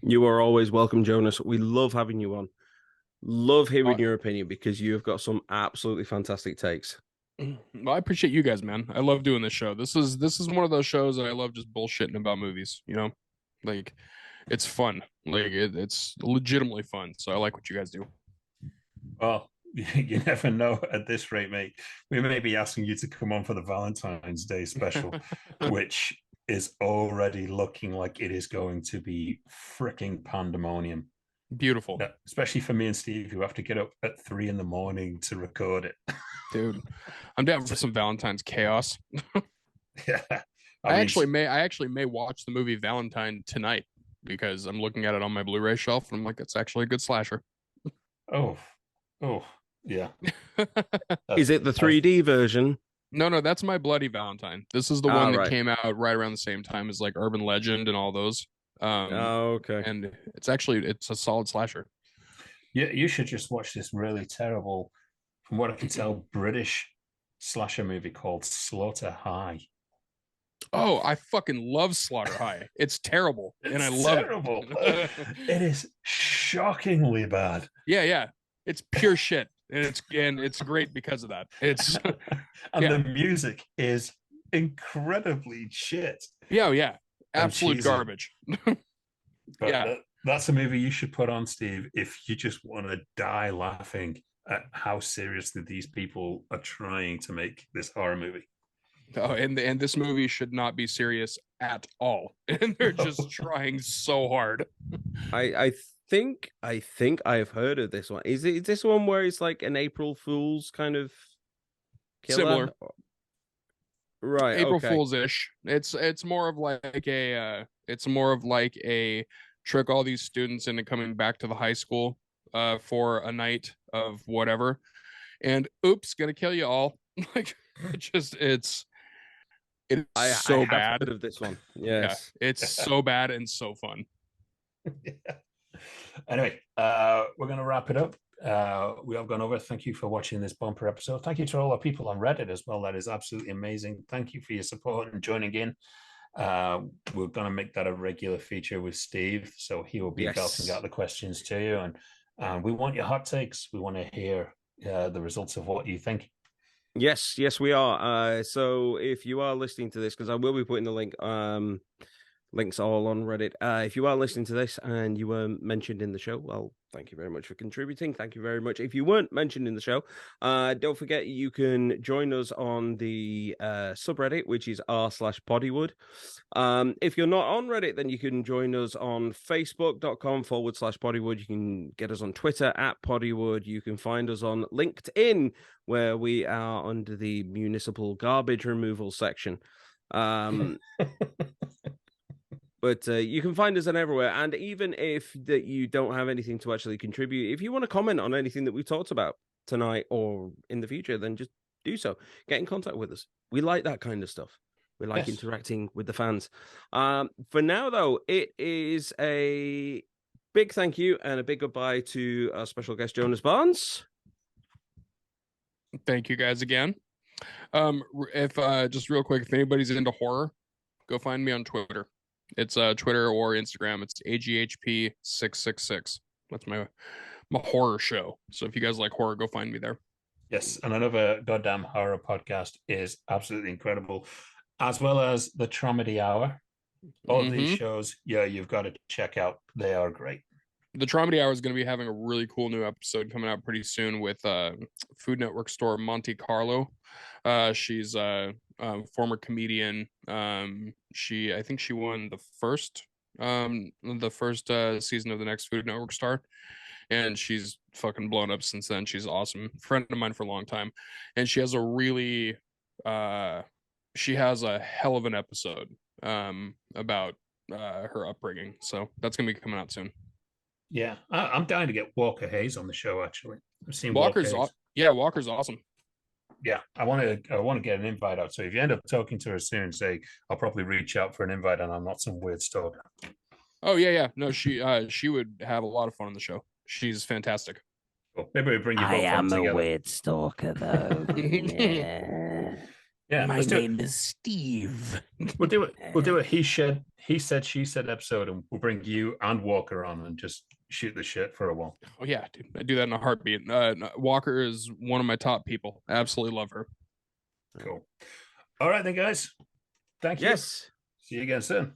You are always welcome, Jonas. We love having you on. Love hearing your opinion because you have got some absolutely fantastic takes. Well, I appreciate you guys, man. I love doing this show. This is one of those shows that I love just bullshitting about movies, you know? Like it's fun. Like it's legitimately fun. So I like what you guys do. Well, you never know at this rate, mate. We may be asking you to come on for the Valentine's Day special, which is already looking like it is going to be freaking pandemonium. Beautiful. Yeah, especially for me and Steve, who have to get up at 3 a.m. to record it. Dude, I'm down for some Valentine's chaos. Yeah. I actually may watch the movie Valentine tonight because I'm looking at it on my Blu-ray shelf and I'm like, it's actually a good slasher. Oh, yeah. Is it the 3D version? No, that's My Bloody Valentine. This is the one that right. came out right around the same time as like Urban Legend and all those. Okay. And it's a solid slasher. Yeah, you should just watch this really terrible, from what I can tell, British slasher movie called Slaughter High. Oh, I fucking love Slaughter High. It's terrible, and I love it. It is shockingly bad. Yeah. It's pure shit, and it's great because of that. It's the music is incredibly shit. Yeah. Absolute garbage. But that's a movie you should put on, Steve, if you just want to die laughing at how seriously these people are trying to make this horror movie. Oh, and this movie should not be serious at all, and they're just trying so hard. I think I've heard of this one. Is this one where it's like an April Fool's kind of killer? Similar, right? April okay. Fool's ish. It's more of like a trick all these students into coming back to the high school for a night of whatever, and oops, gonna kill you all. Like it's so bad. Heard of this one. Yes. Yeah, it's so bad and so fun. Yeah. Anyway, we're going to wrap it up. We have gone over. Thank you for watching this bumper episode. Thank you to all our people on Reddit as well. That is absolutely amazing. Thank you for your support and joining in. We're going to make that a regular feature with Steve, so he will be belting out the questions to you. And we want your hot takes. We want to hear the results of what you think. Yes, we are. So if you are listening to this, because I will be putting the links all on Reddit. If you are listening to this and you were mentioned in the show, well, thank you very much for contributing. Thank you very much. If you weren't mentioned in the show, don't forget you can join us on the subreddit, which is r/Poddywood. If you're not on Reddit, then you can join us on facebook.com/Poddywood. You can get us on Twitter @Poddywood. You can find us on LinkedIn, where we are under the municipal garbage removal section. But you can find us on everywhere. And even if that you don't have anything to actually contribute, if you want to comment on anything that we talked about tonight or in the future, then just do so. Get in contact with us. We like that kind of stuff. We like interacting with the fans. For now, though, it is a big thank you and a big goodbye to our special guest, Jonas Barnes. Thank you guys again. If just real quick, if anybody's into horror, go find me on Twitter. It's Twitter or Instagram. It's AGHP666. That's my horror show. So if you guys like horror, go find me there. Yes, and another goddamn horror podcast is absolutely incredible, as well as the Traumedy Hour. All of these shows, you've got to check out. They are great. the Dramedy Hour is going to be having a really cool new episode coming out pretty soon with Food Network star Monte Carlo. She's a former comedian. I think she won the first season of the next Food Network star, and she's fucking blown up since then. She's awesome, friend of mine for a long time, and she has a really she has a hell of an episode about her upbringing. So that's gonna be coming out soon. Yeah, I'm dying to get Walker Hayes on the show. Actually, I've seen Walker's Walker Hayes. Yeah, Walker's awesome. Yeah, I want to get an invite out. So if you end up talking to her soon, say I'll probably reach out for an invite, and I'm not some weird stalker. Oh yeah. No, she would have a lot of fun on the show. She's fantastic. Cool. Maybe we bring you both I am on a together. weird stalker, though. Yeah, My let's do it. name is Steve. We'll do it. We'll do a he said, she said episode, and we'll bring you and Walker on and just shoot the shit for a while. Oh yeah, dude, I do that in a heartbeat. Walker is one of my top people. Absolutely love her. Cool. All right then, guys. Thank you. Yes. See you again soon.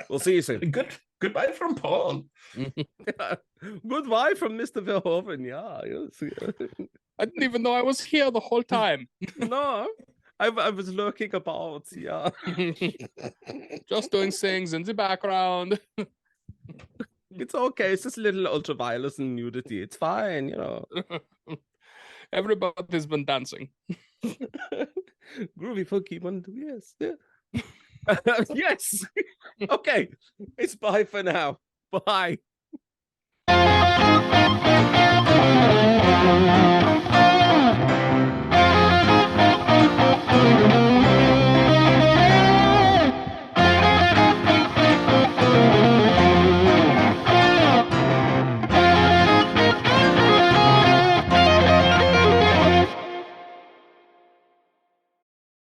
We'll see you soon. Goodbye from Paul. Goodbye from Mr. Verhoeven. Yeah. Yes. I didn't even know I was here the whole time. No, I was lurking about. Yeah. Just doing things in the background. It's okay. It's just a little ultraviolet and nudity. It's fine, you know. Everybody's been dancing. Groovy, funky one. Yes. Yeah. Yes. Okay. It's bye for now. Bye.